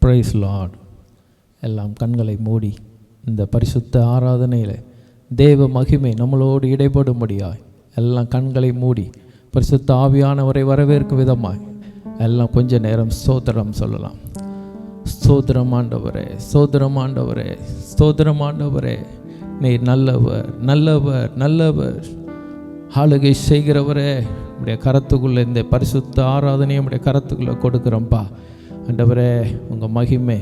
Price Lord. எல்லாம் கண்களை மூடி இந்த பரிசுத்த ஆராதனையில் தேவ மகிமை நம்மளோடு இடைப்படும்படியாய் எல்லாம் கண்களை மூடி பரிசுத்த ஆவியானவரை வரவேற்கும் விதமாய் எல்லாம் கொஞ்ச நேரம் ஸ்தோத்திரம் சொல்லலாம். ஸ்தோத்திரம் ஆண்டவரே, ஸ்தோத்திரம் ஆண்டவரே, ஸ்தோத்திரம் ஆண்டவரே, நீர் நல்லவர், நல்லவர், நல்லவர். ஆளுகை செய்கிறவரே, உடைய கரத்துக்குள்ளே இந்த பரிசுத்த ஆராதனையை உடைய கரத்துக்குள்ளே கொடுக்குறோம்ப்பா. ஆண்டவரே, உங்கள் மகிமை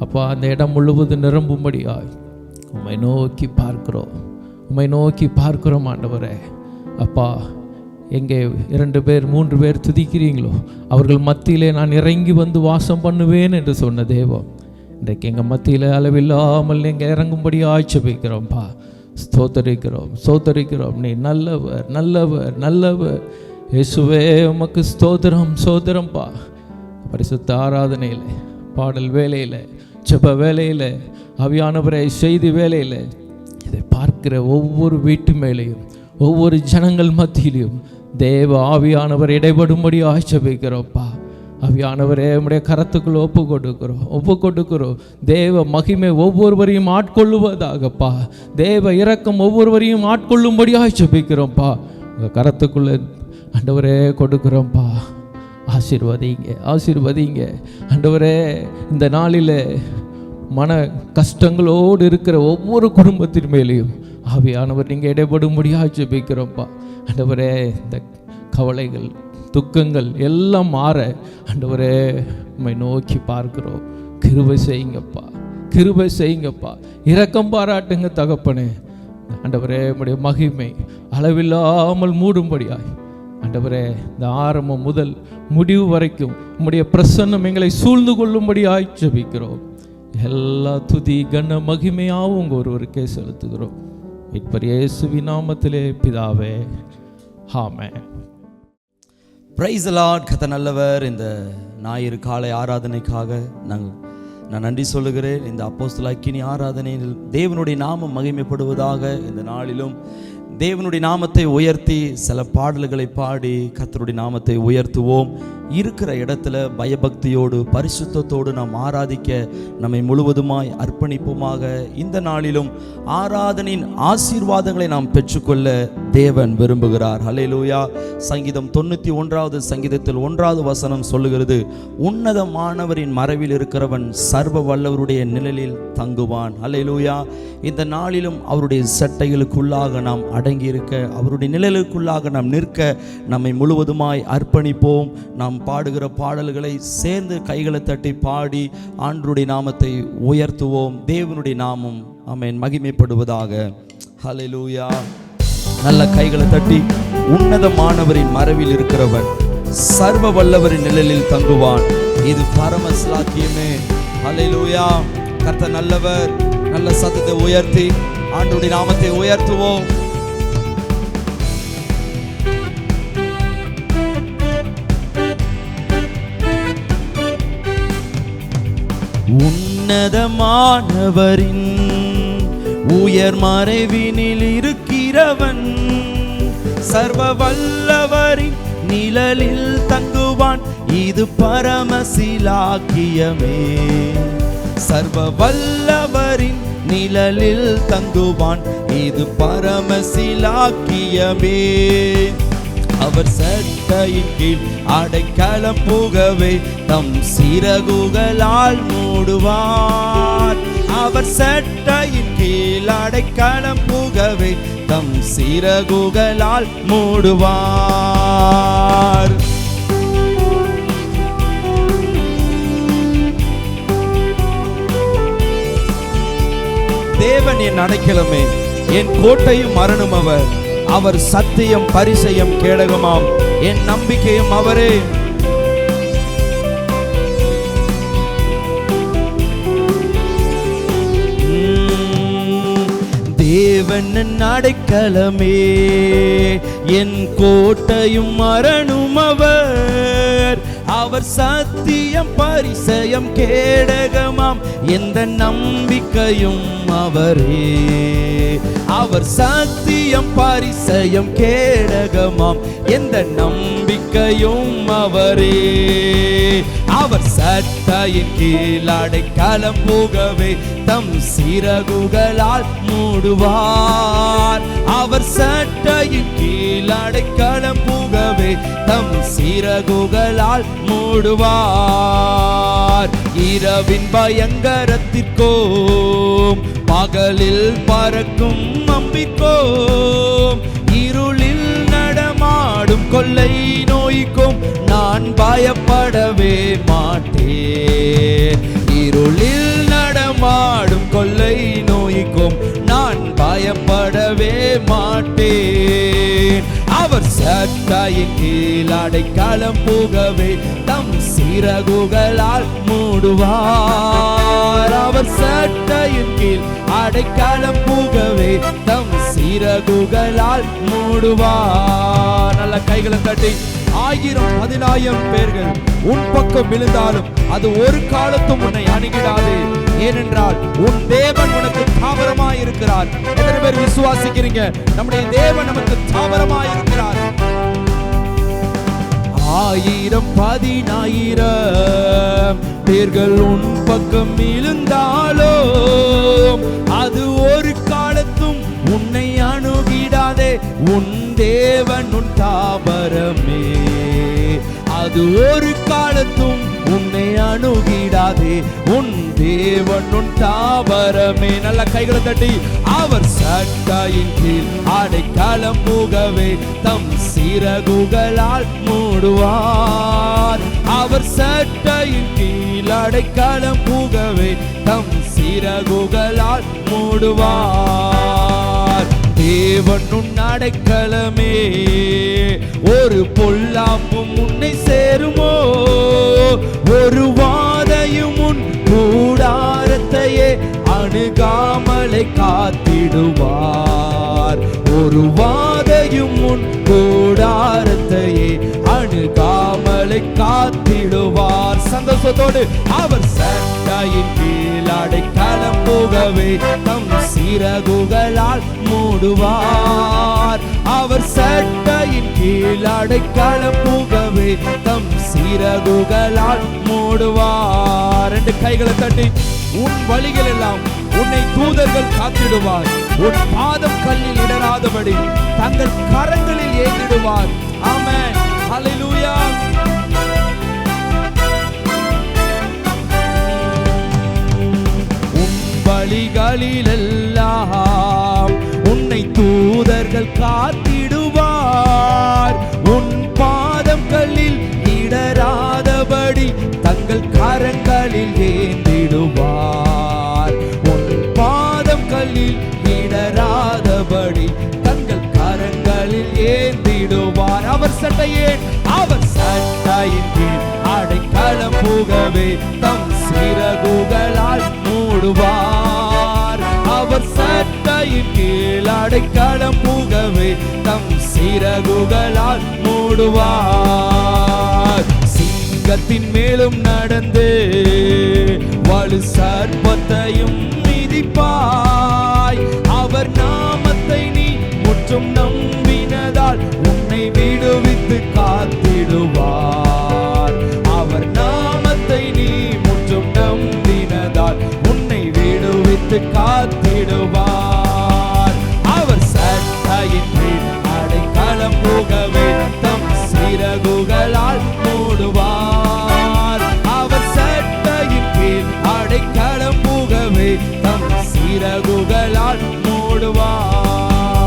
அப்பா அந்த இடம் முழுவதும் நிரம்பும்படியாய் உம்மை நோக்கி பார்க்கிறோம், உம்மை நோக்கி பார்க்கிறோம் ஆண்டவரே. அப்பா, எங்கே 2 பேர் 3 பேர் துதிக்கிறீங்களோ அவர்கள் மத்தியிலே நான் இறங்கி வந்து வாசம் பண்ணுவேன் என்று சொன்ன தேவம் இன்றைக்கு எங்கள் மத்தியில் அளவில்லாமல் நீங்கள் இறங்கும்படி ஆட்சேபிக்கிறோம்ப்பா. ஸ்தோத்தரிக்கிறோம், ஸ்தோத்தரிக்கிறோம். நீ நல்லவர், நல்லவர், நல்லவர். இயேசுவே உமக்கு ஸ்தோத்திரம், ஸ்தோத்திரம்பா. பரிசுத்த ஆராதனையில், பாடல் வேலையில், ஜெப வேலையில், ஆவியானவரை செய்தி வேலையில் இதை பார்க்கிற ஒவ்வொரு வீட்டு மேலேயும் ஒவ்வொரு ஜனங்கள் மத்தியிலையும் தேவ ஆவியானவர் இடைபடும்படி ஆட்சேபிக்கிறோம்ப்பா. ஆவியானவரே, உம்முடைய கரத்துக்குள் ஒப்பு கொடுக்கிறோம். தேவ மகிமை ஒவ்வொருவரையும் ஆட்கொள்ளுவதாகப்பா. தேவ இரக்கம் ஒவ்வொருவரையும் ஆட்கொள்ளும்படியாக ஜெபிக்கிறோம்ப்பா. உங்கள் கரத்துக்குள்ளே ஆண்டவரே கொடுக்குறோம்ப்பா. ஆசீர்வதிங்க, ஆசீர்வதிங்க ஆண்டவரே. இந்த நாளில் மன கஷ்டங்களோடு இருக்கிற ஒவ்வொரு குடும்பத்தின் மேலேயும் ஆவியானவர் நீங்கள் இடைபடும்படியாக ஜெபிக்கிறோம்ப்பா. ஆண்டவரே, இந்த கவலைகள் துக்கங்கள் எல்லாம் மாற ஆண்டவரே உம்மை நோக்கி பார்க்கிறோம். கிருபை செய்யுங்கப்பா, கிருபை செய்யுங்கப்பா. இரக்கம் பாராட்டுங்க தகப்பனே. ஆண்டவரே, உம்முடைய மகிமை அளவில்லாமல் மூடும்படியாய் ஆண்டவரே இந்த ஆரம்பம் முதல் முடிவு வரைக்கும் உம்முடைய பிரசன்னம் எங்களை சூழ்ந்து கொள்ளும்படியாய் ஜெபிக்கிறோம். எல்லா துதி கன மகிமையாகவும் உங்கள் ஒருவருக்கே செலுத்துகிறோம். இப்படி இயேசுவின் நாமத்திலே பிதாவே, ஆமென். Praise the Lord. கர்த்தர் நல்லவர். இந்த ஞாயிறு காலை ஆராதனைக்காக நான் நன்றி சொல்லுகிறேன். இந்த அப்போஸ்தல அக்கினி ஆராதனையில் தேவனுடைய நாமம் மகிமைப்படுவதாக. இந்த நாளிலும் தேவனுடைய நாமத்தை உயர்த்தி சில பாடல்களை பாடி கர்த்தருடைய நாமத்தை உயர்த்துவோம். இருக்கிற இடத்துல பயபக்தியோடு பரிசுத்தத்தோடு நாம் ஆராதிக்க நம்மை முழுவதுமாய் அர்ப்பணிப்போமாக. இந்த நாளிலும் ஆராதனையின் ஆசீர்வாதங்களை நாம் பெற்றுக்கொள்ள தேவன் விரும்புகிறார். ஹல்லேலூயா. சங்கீதம் 91வது சங்கீதத்தில் 1வது வசனம் சொல்லுகிறது, உன்னதமானவரின் மறைவில் இருக்கிறவன் சர்வ வல்லவருடைய நிழலில் தங்குவான். ஹல்லேலூயா. இந்த நாளிலும் அவருடைய சட்டைகளுக்குள்ளாக நாம் அடங்கியிருக்க, அவருடைய நிழலுக்குள்ளாக நாம் நிற்க நம்மை முழுவதுமாய் அர்ப்பணிப்போம். நாம் பாடுகிற பாடல்களை சேர்ந்து கைகளை தட்டி பாடி ஆண்டவருடைய நாமத்தை உயர்த்துவோம். தேவனுடைய நாமம் ஆமென் மகிமைப்படுவதாக. ஹல்லேலூயா. நல்ல கைகளை தட்டி, உன்னதமானவரின் மறைவில் இருக்கிறவன் சர்வ வல்லவரின் நிழலில் தங்குவான். இது பரம ஸ்லாக்கியமே. ஹல்லேலூயா. கர்த்தர் நல்லவர். நல்ல சத்தத்தை உயர்த்தி ஆண்டவருடைய நாமத்தை உயர்த்துவோம். உன்னதமானவரின் உயர் மறைவினில் இருக்கிறவன் சர்வ வல்லவரின் நிழலில் தங்குவான். இது பரமசிலாக்கியமே. சர்வ வல்லவரின் நிழலில் தங்குவான். இது பரமசிலாக்கியமே. அவர் சட்டையின் கீழ் அடைக்கலம் புகவே தம் சிறகுகளால் மூடுவார். அவர் சட்டையின் கீழ் அடைக்கலம் புகவே தம் சிறகுகளால் மூடுவார். தேவன் என் அடைக்கலமே, என் கோட்டையும் மரணம் அவர். அவர் சத்தியம் பரிசயம் கேடகமாம். என் நம்பிக்கையும் அவரே. தேவன் என் அடைக்கலமே, என் கோட்டையும் மரணம் அவர். அவர் சத்தியம் பரிசயம் கேடகம் கேடகமாம், எந்த நம்பிக்கையும் அவரே. அவர் சத்தியம் பரிசயம் கேடகமாம், எந்த நம்பிக்கையும் அவரே. அவர் சட்டையின் கீழ் அடைக்கலம் புகவே தம் சிறகுகளால் மூடுவார். அவர் சட்டையின் கீழ் அடைக்கலம் புகவே தம் சிறகுகளால் மூடுவார். இரவின் பயங்கரத்திற்கோம், பகலில் பறக்கும் அம்பிற்கோம், இருளில் நடமாடும் கொள்ளை நோய்க்கும் நான் பயப்படவே மாட்டேன். இருளில் நடமாடும் கொள்ளை நோய்க்கும் நான் பயப்படவே மாட்டேன். அவர் சட்டையின் கீழ் அடைக்கலம் புகவே தம் சிறகுகளால் மூடுவார். அவர் சட்டையின் கீழ் அடைக்கலம் புகவே தம் சிறகுகளால் மூடுவார். நல்ல கைகளை தட்டி 1000-10,000 பேர்கள் உன் பக்கம் விழுந்தாலும் அது ஒரு காலத்தும் உன்னை அணுகிடாது. ஏனென்றால் உன் தேவன் உனக்கு தாவரமாய் இருக்கிறார். எத்தனை பேர் விசுவாசிக்கிறீங்க? நம்முடைய தேவன் நமக்கு தாவரமாய் இருக்கிறார். 1000-10,000 பேர்கள் உன் பக்கம் விழுந்தாலோ அது ஒரு காலத்தும் உன்னை அணுகிடாதே. உன் தேவன் உன் தாவரமே, அது ஒரு காலத்தும் உன்னை அணுகிடாதே. உன் தேவன் உன் தாவரமே. நல்ல கைகளை தட்டி அவர் சட்டையின் கீழ் அடைக்கலம் புகவே தம் சிறகுகளால் மூடுவார். அவர் சட்டையின் கீழ் அடைக்கலம் புகவே தம் சிறகுகளால் மூடுவார். தேவன் உன் அடைக்கலமே, ஒரு பொல்லாப்பும் உன்னை சேருமோ? ஒரு வாதையும் உன் கூடாரத்தையே அணுகாமலை காத்திடுவார். ஒரு வாதையும் உன் கூடாரத்தையே அணுகாமலை காத்திடுவார். சந்தோஷத்தோடு அவர் சட்டையின் கீழ் அடைக்கலம் புகவே தம் சிறகுகளால் மூடுவார். அவர் சட்டையின் கீழ் அடைக்கலம் புகவே தம் சிறகுகளால் மூடுவார். 2 கைகளை தட்டி உன் வழிகள் எல்லாம் உன்னை தூதர்கள் காத்திடுவார். உன் பாதம் கல்லில் இடராதபடி தங்கள் கரங்களில் ஏந்திடுவார். ஆமென். ஹல்லேலூயா. உன் வழிகளிலெல்லாம் உன்னை தூதர்கள் காத்திடுவார். உன் பாதம் கல்லில் இடராதபடி தங்கள் கரங்களில் ஏந்திடுவார். உன் பாதம் கல்லில் இடராதபடி தங்கள் கரங்களில் ஏந்திடுவார். அவர் சட்டையின் கீழ் அடைக்கலம் புகவே தம் சிறகுகளால் மூடுவார். அவர் சட்டையின் கீழ் அடைக்கலம் புகவே தம் சிறகுகளால் மூடுவார். சிங்கத்தின் மேலும் நடந்து வலு சர்ப்பத்தையும் மிதிப்பாய். அவர் நாமத்தை நீ முற்றும் நம்பினதால் உன்னை விடுவித்து காத்திடுவார். அவர் நாமத்தை நீ முற்றும் நம்பினதால் உன்னை விடுவித்து காத்திடுவார். அவர் சட்டையின் கீழ் அடைக்கலம் புகவே தம் சிறகுகளால் மூடுவார். அவர் சட்டையின் கீழ் அடைக்கலம் புகவே தம் சிறகுகளால் மூடுவார்.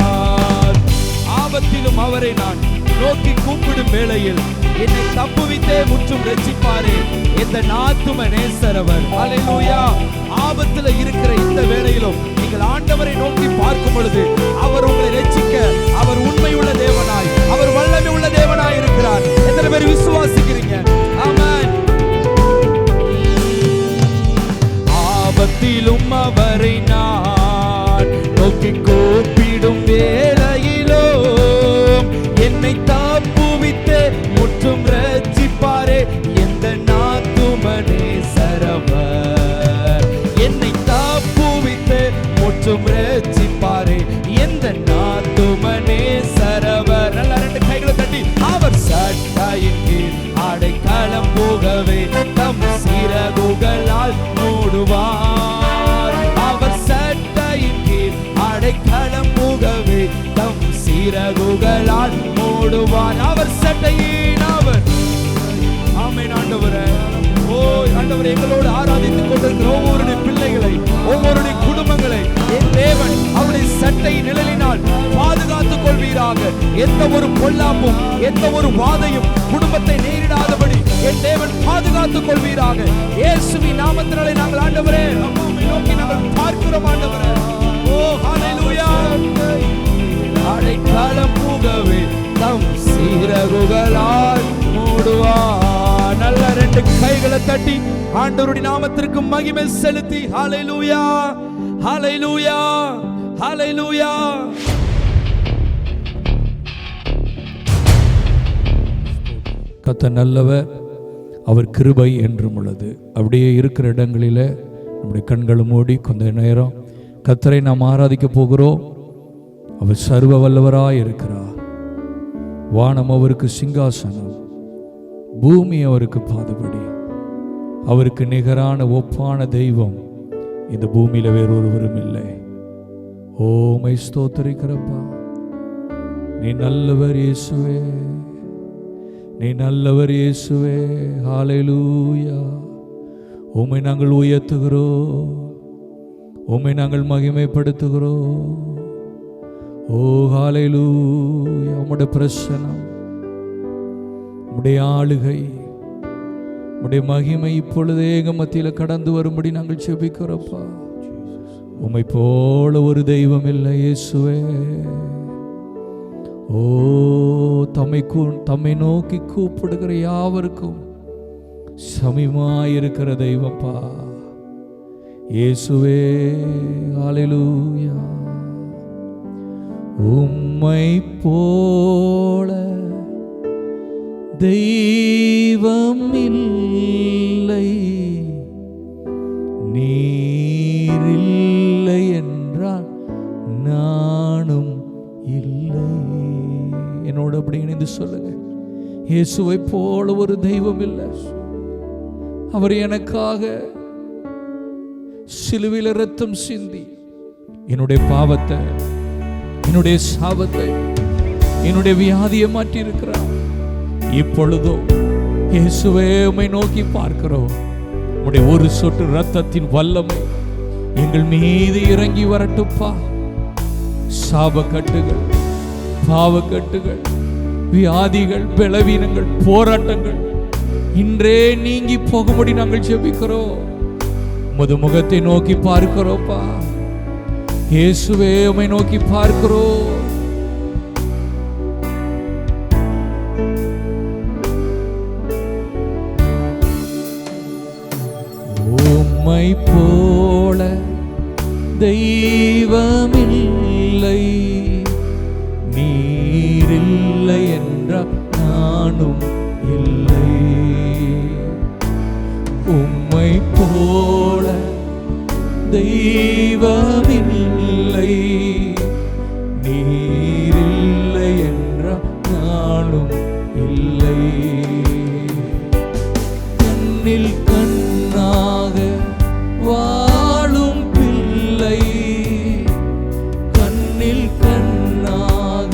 ஆபத்திலும் அவரை நான் நோக்கி கூப்பிடும் வேளையில் என்னை தப்புவித்தே முற்றும் ரட்சிப்பாரே. இந்த ஆத்தும நேசரவர். ஹல்லேலூயா. ஆபத்துல இருக்கிற இந்த வேளையிலும் நீங்கள் ஆண்டவரை நோக்கி பார்க்கும் பொழுது அவர் உங்களை ரட்சிக்க அவர் உண்மையுள்ள தேவனாய், அவர் வல்லமை உள்ள தேவனாய் இருக்கிறார். எத்தனை பேர் விசுவாசிக்கிறீங்க? ஆமென். ஆபத்திலும் அவரை நான் நோக்கி கூப்பிடும் வேளையிலோ என்னை தப்புவித்து முற்றும் ரட்சிப்பாரே. எந்த ஆத்தும நேசரவர். கொள்வார். அவர் சட்டையின் அவர். ஆமென் ஆண்டவரே. ஓ ஆண்டவரே, எங்களோடு ஆராதித்துக் கொண்டிருக்கிற ஒவ்வொரு பிள்ளைகளை, ஒவ்வொரு குடும்பங்களை என் தேவன் அவருடைய சட்டை நிழலினால் பாதுகாத்துக் கொள்வீராக. எந்த ஒரு பொல்லாப்பும் எந்த ஒரு வாதையும் குடும்பத்தை நேரிடாதபடி என் தேவன் பாதுகாத்துக் கொள்வீராக. இயேசுவின் நாமத்தினாலே நாங்கள் ஆண்டவரே உம்மை நோக்கி நாங்கள் பார்க்கிறோம் ஆண்டவரே. ஓ ஹalleluya. அடைக்கலம் புகவே தம் சீரகுகளால் மூடுவார். நல்ல ரெண்டு கைகளை தட்டி ஆண்டவருடைய நாமத்திற்கு மகிமை செலுத்தி ஹalleluya, ஹalleluya, ஹalleluya. கர்த்தர் நல்லவர், அவர் கிருபை என்றும் உள்ளது. அப்படியே இருக்கிற இடங்களில் நம்முடைய கண்களை மூடி கொஞ்ச நேரம் கர்த்தரை நாம் ஆராதிக்க போகிறோம். அவர் சர்வ வல்லவராய் இருக்கிறார். வானம் அவருக்கு சிங்காசனம், பூமி அவருக்கு பாதபடி. அவருக்கு நிகரான ஒப்பான தெய்வம் இந்த பூமியில வேறொருவரும் இல்லை. ஓமை ஸ்தோத்திரிக்கிறப்பா, நீ நல்லவர் இயேசுவே, நீ நல்லவர் இயேசுவே. ஹalleluya. உம்மை நாங்கள் உயர்த்துகிறோம், உம்மை நாங்கள் மகிமைப்படுத்துகிறோம். ஓ ஹalleluya. உம்முடைய பிரசன்னம், உம்முடைய ஆளுகை, உம்முடைய மகிமை இப்பொழுதே எங்கள் மத்தியில் கடந்து வரும்படி நாங்கள் ஜெபிக்கிறோம்ப்பா. உம்மை போல ஒரு தெய்வம் இல்லை இயேசுவே. ஓ தம்மை நோக்கி கூப்பிடுகிற யாவருக்கும் சமீபமாயிருக்கிற தெய்வப்பா இயேசுவே. ஹalleluya. உம்மை போல தெய்வம் இல்லை, நீரில்லை என்றால் நானும் இல்லை. என்னோட அப்படி இணைந்து சொல்லுங்க, இயேசுவை போல ஒரு தெய்வம் இல்லை. அவர் எனக்காக சிலுவையில் இரத்தம் சிந்தி என்னுடைய பாவத்தை, என்னுடைய சாபத்தை, என்னுடைய வியாதியை மாற்றி இருக்கிறார். இப்பொழுதோ இயேசுவே உம்மை நோக்கி பார்க்கிறோம். உம்முடைய ஒரு சொட்டு இரத்தத்தின் வல்லமை எங்கள் மீது இறங்கி வரட்டுப்பா. சாபக்கட்டுகள், பாவக்கட்டுகள், வியாதிகள், பலவீனங்கள், போராட்டங்கள் இன்றே நீங்கி போகும்படி நாங்கள் ஜெபிக்கிறோம். உமது முகத்தை நோக்கி பார்க்கிறோம்ப்பா. இயேசுவே உம்மை நோக்கி பார்க்கிறோம். உம்மை போல தெய்வமில்லை, நீரில்லை என்றால் நானும் இல்லை. உம்மை போல தெய்வமில்லை, நீரில்லை என்றால் நானும் இல்லை. கண்ணில் கண்ணாக வாழும் பிள்ளை, கண்ணில் கண்ணாக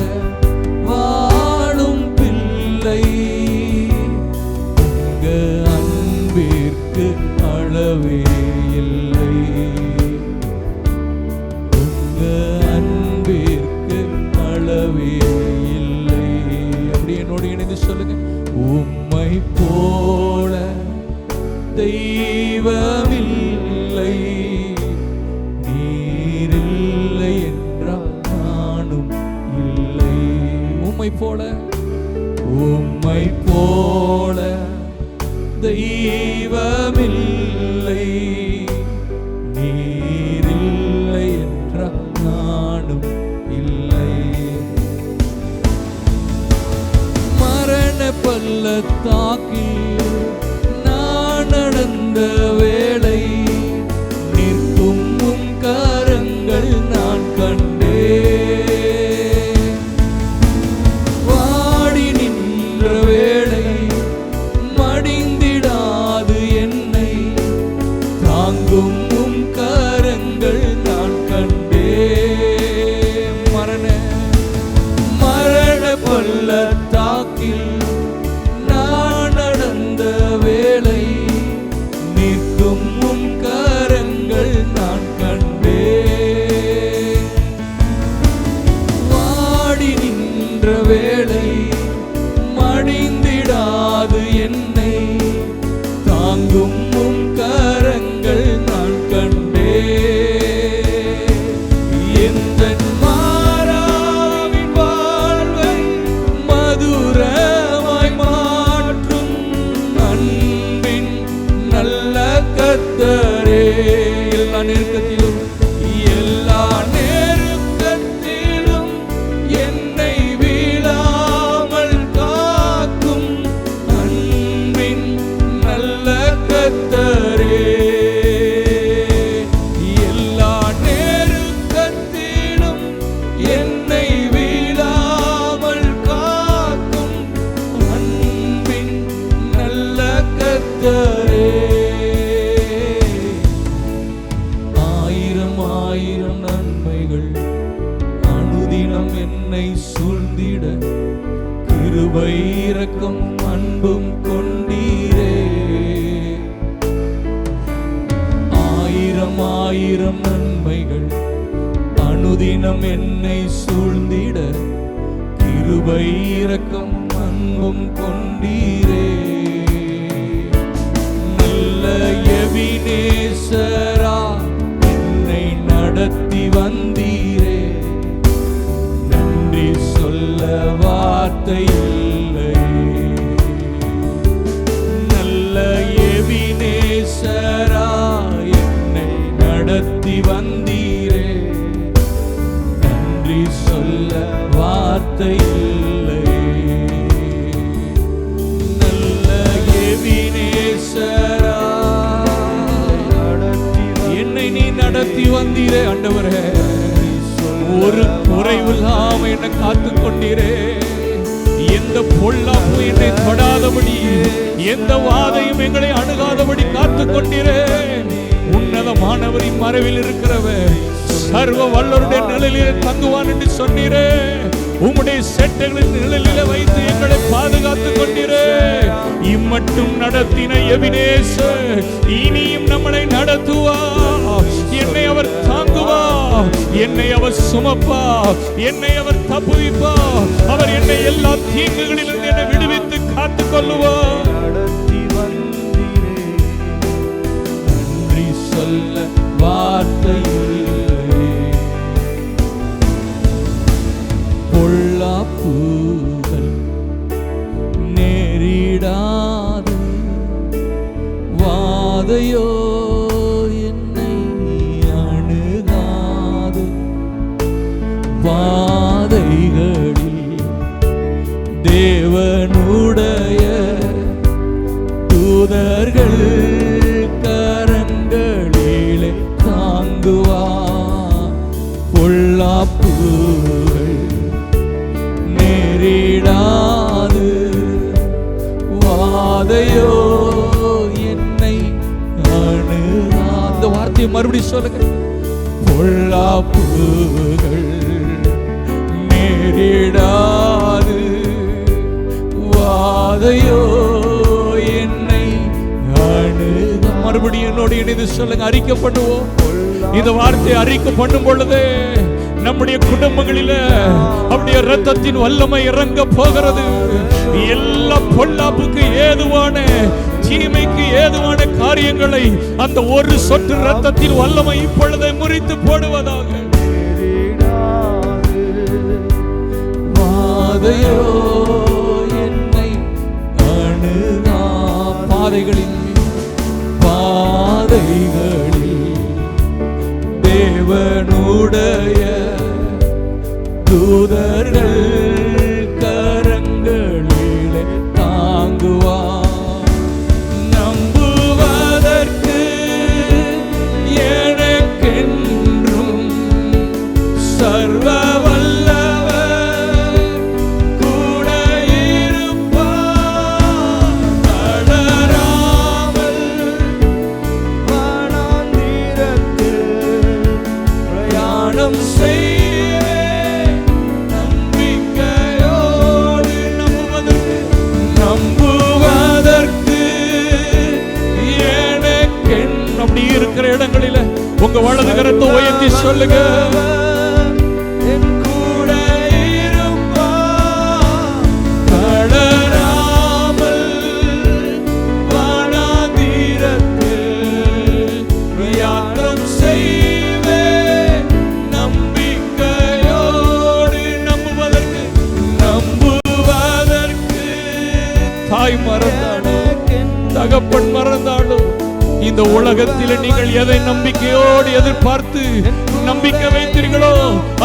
வாழும் பிள்ளை, உங்க அன்பிற்கு அளவே இல்லை, உங்க அன்பிற்கு அளவே இல்லை. அப்படி என்னோடு இணைந்து சொல்லுங்க, உம்மை போல தெய்வமில்லை, நீரில்லை என்றால் நானும் இல்லை. உம்மை போல, உம்மை போல தெய்வமில்லை, நீரில்லை என்றால் நானும் இல்லை. மரண பள்ளத்தாக்கில் நடந்த வேளை நிற்கும் உம் கரங்கள் நான் கண்டேன். வாடி நின்ற வேளை மடிந்திடாது என்னை தாங்கும் உம் கரங்கள் நான் கண்டேன். மரண பள்ளத்தாக்கில் மதுரமாய் மாற்றும் அன்பின் நல்ல கர்த்தரே. எல்லா நெருக்கத்திலும் என்னை வீழாமல் காக்கும் அன்பின் நல்ல கர்த்தரே. எல்லா நேரத்திலும் என்னை வீழாமல் காக்கும் அன்பின் நல்ல கர்த்தரே. ஆயிரம் ஆயிரம் நன்மைகள் அனுதினம் என்னை சூழ்ந்திட கிருபை இரக்கம் அன்பும் கொண்டீரே. ஆயிரம் ஆயிரம் நன்மைகள் அனுதினம் என்னை சூழ்ந்திட கிருபை இரக்கம் அன்பும் கொண்டீரே. நல்ல எபினேசரா என்னை நடத்தி வந்தீரே. நன்றி சொல்ல வார்த்தை இல்லை. நல்ல எபினேசரா என்னை நடத்தி வந்தீரே. நன்றி சொல்ல வார்த்தை இல்லை. நல்ல எபினேசரா என்னை நீ நடத்தி வந்தீரே. ஆண்டவரே, ஒரு குறைவில்லாம என்னை காத்து கொண்டீரே. எந்த பொல்லாப்பு என்னை தொடாதபடி, எந்த வாதையும் எங்களை அணுகாதபடி காத்து கொண்டீரே. உன்னதமானவரின் மறைவில் இருக்கிறவர் சர்வ வல்லவருடைய நிழலிலே தங்குவான் என்று சொன்னீரே. உம்முடைய செட்டைகளின் நிழலிலே வைத்து எங்களை பாதுகாத்து கொண்டீரே. இம்மட்டும் நடத்தின எபினேசர் இனியும் நம்மளை நடத்துவா. என்னை அவர் தாங்குவா, என்னை அவர் சுமப்பா, என்னை அவர் தப்புவிப்பா. அவர் என்னை எல்லா தீங்குகளிலும் என்னை விடுவித்து காத்துக் கொள்ளுவார். நன்றி சொல்ல வார்த்தை இல்லை. பொல்லாப்புகள் நேரிடாது வாதையோ என்னை அணுகாது. வாதைகளில் தேவனுடைய தூதர்கள் கரங்களிலே தாங்குவார். பொல்லாப்புகள் நேரிடாது வாதையோ என்னை அணுகா. அந்த வார்த்தையை மறுபடியும் சொல்லுங்க. பொல்லாப்புகள் நேரிடாது வாதையோ என்னை அணுகா. மறுபடியும் என்னோடு இணைந்து சொல்லுங்க. அறிக்கை பண்ணுவோம். இந்த வார்த்தையை அறிக்கை பண்ணும் பொழுது நம்முடைய குடும்பங்களில அவருடைய இரத்தத்தின் வல்லமை இறங்க போகிறது. எல்லா பொல்லாப்புக்கு ஏதுவான, தீமைக்கு ஏதுவான காரியங்களை அந்த ஒரு சொட்டு இரத்தத்தின் வல்லமை இப்பொழுது முறித்து போடுவதாக. வாதையோ என்னை அணுகா. பாதைகளில் தேவனுடைய தூதர்கள் கரங்களிலே தாங்குவார். நம்புவதற்கு எனக்கென்றும் சர்வ வல்லவர் கூட இருப்பார். தளராமல் வனாந்திரத்தில் பிரயாணம் செய்வேன். நம்பிக்கையோடு நம்புவதற்கு எனக்கென். அப்படி இருக்கிற இடங்களில உங்க வலது கரத்தை உயர்த்தி சொல்லுங்க. என் கூட இருப்பார். தளராமல் வனாந்திரத்தில் பிரயாணம் செய்வேன். நம்பிக்கையோடு நம்புவதற்கு தாய் மறந்தாலும் தகப்பன் மறந்தாலும் இந்த உலகத்தில் நீங்கள் எதை நம்பிக்கையோடு எதிர்பார்த்து நம்பிக்கை வைத்தீர்களோ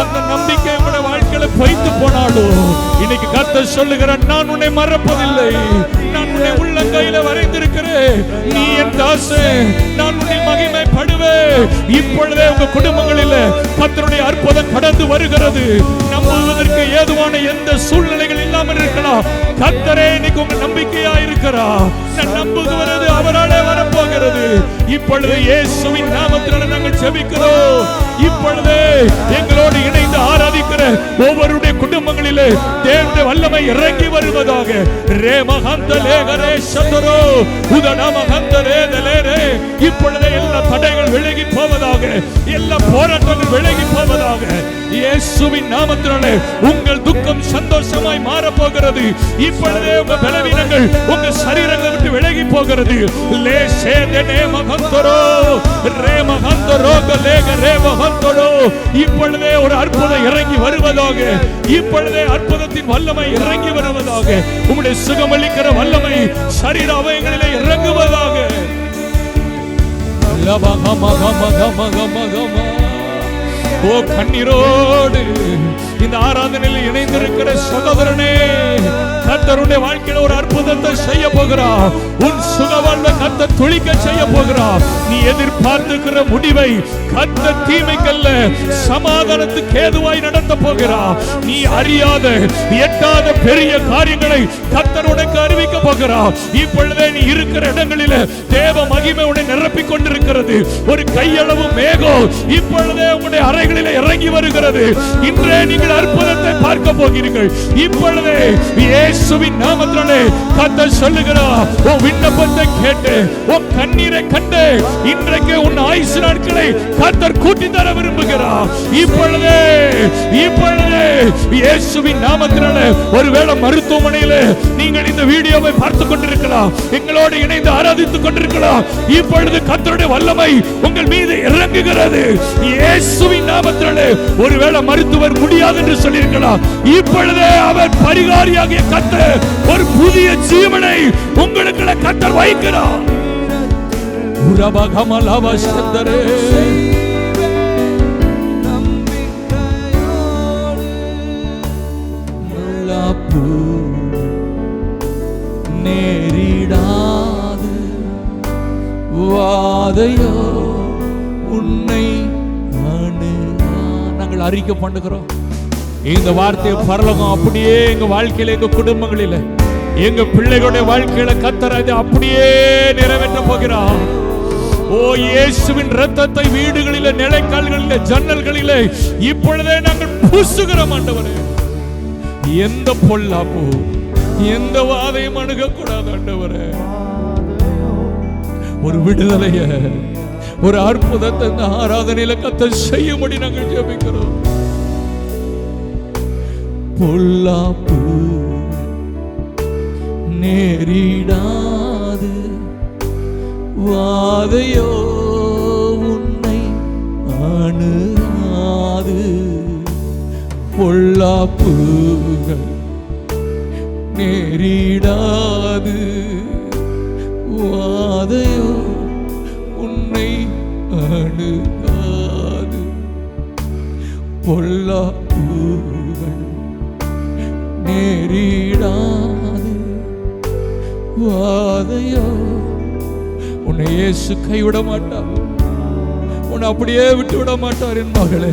அந்த நம்பிக்கை உங்களுடைய வாழ்க்கையில பொய்த்து போனாலும் இன்னைக்கு கர்த்தர் சொல்லுகிறார், நான் உன்னை மறப்பதில்லை, நான் உன்னை உள்ளங்கையில வரைந்திருக்கிறேன், நீ என் தாசன், நான் உன்னை மகிமைப்படுவேன். இப்பொழுதே உங்க குடும்பங்களில் கர்த்தருடைய அற்புதம் கடந்து வருகிறது. நம்புவதற்கு ஏதுவான எந்த சூழ்நிலைகள் இல்லாமல் இருக்கலாம், கர்த்தரே இன்னைக்கு உங்க நம்பிக்கையா இருக்கிறார். நான் நம்புகிறது அவராலே வரப்போகிறது. இப்பொழுது இயேசுவின் நாமத்தில் நாங்கள் ஜெபிக்கிறோம். இப்பொழுது எங்களோடு இணைந்து ஆராதிக்கிற ஒவ்வொருடைய குடும்பங்களிலே தேவனுடைய வல்லமை இறங்கி வருவதாக. இப்பொழுது எல்லா தடைகள் விலகி போவதாக, எல்லா போராட்டங்கள் விலகி போவதாக. இயேசுவின் நாமத்தினாலே உங்கள் துக்கம் சந்தோஷமாய் மாற போகிறது. இப்பொழுதே உங்க பலவீனங்கள் உங்க சரீரங்களை விட்டு விலகி போகிறது. இப்பொழுதே ஒரு அற்புதம் இறங்கி வருவதாக. இப்பொழுதே அற்புதத்தின் வல்லமை இறங்கி வருவதாக. உங்களுடைய சுகமளிக்கிற வல்லமை சரீர அவயங்களிலே இறங்குவதாக. ஓ கண்ணீரோடு இந்த ஆராதனையில் இணைந்திருக்கிற சகோதரனே, கர்த்தருடைய வாழ்க்கையில ஒரு அற்புதத்தை செய்ய போகிறார். உன் சுகவாழ்வை கர்த்தர் துளிக்க செய்ய போகிறார். நீ எதிர்பார்த்திருக்கிற முடிவை கர்த்தர் தீமைக்கல்ல சமாதானத்துக்கு ஏதுவாய் நடத்த போகிறார். நீ அறியாத எட்டாத பெரிய காரியங்களை கர்த்தர் உனக்கு அறிவிக்க போகிறார். இப்பொழுதே நீ இருக்கிற இடங்களில் தேவ மகிமை உன்னை நிரப்பிக் கொண்டிருக்கிறது. ஒரு கையளவு மேகம் இப்பொழுதே உங்களுடைய அறைகளில் இறங்கி வருகிறது. இன்றே நீங்கள் அற்புதத்தை பார்க்க போகிறீர்கள். இப்பொழுதே இயேசுவின் நாமத்தினாலே கர்த்தர் சொல்லுகிறார், உன் விண்ணப்பத்தை கேட்டு உன் கண்ணீரை கண்டு இன்றைக்கு உன் ஆயுசு நாட்களை கர்த்தர் கூட்டி தர விரும்புகிறார். இப்பொழுதே இயேசுவின் நாமத்தினாலே ஒருவேளை மருத்துவமனையில் நீங்கள் இந்த வீடியோவை பார்த்துக் கொண்டிருக்கலாம், எங்களோடு இணைந்து ஆராதித்துக் கொண்டிருக்கலாம். இப்பொழுது கர்த்தருடைய வல்லமை உங்கள் மீது இறங்குகிறது. இயேசுவின் நாமத்தினாலே ஒருவேளை மருத்துவர் முடியாது என்று சொல்லியிருக்கலாம், இப்பொழுதே அவர் பரிகாரியாகிய கர்த்தர் ஒரு புதிய ஜீவனை உங்களுக்கு கர்த்தர் வைக்கிறார். உரபகமலவசந்தரே முல்லாப்பு நேரிடாது வாதையோ உன்னை நாங்கள் அறிக்கை பண்ணுகிறோம். இந்த வார்த்தையை பரலோகம் அப்படியே எங்க வாழ்க்கையில, எங்க குடும்பங்களில, எங்க பிள்ளைகளுடைய வாழ்க்கையில கர்த்தர் அதை அப்படியே நிறைவேற்ற போகிறார். ஓ இயேசுவின் இரத்தத்தை வீடுகளில, நிலைக்கால்களில, ஜன்னல்களில இப்பொழுதே நாங்கள் பூசுகிறோம். ஆண்டவரே, எந்த பொல்லாப்பு எந்த வாதையும் அணுகக்கூடாது. ஆண்டவரே, ஒரு விடுதலைய, ஒரு அற்புதத்தை இந்த ஆராதனையில கர்த்தர் செய்யும்படி நாங்கள் ஜெபிக்கிறோம். பொல்லாப்பு நேரிடாது வாதையோ உன்னை அணுகாது. பொல்லாப்புகள் நேரிடாது வாதையோ உன்னை அணுகாது. பொல்லாப்புகள் நேரிடாது வாதையோ உன்னை இயேசு கைவிட மாட்டார். உன்னை அப்படியே விட்டு விட மாட்டார். என் மகளே,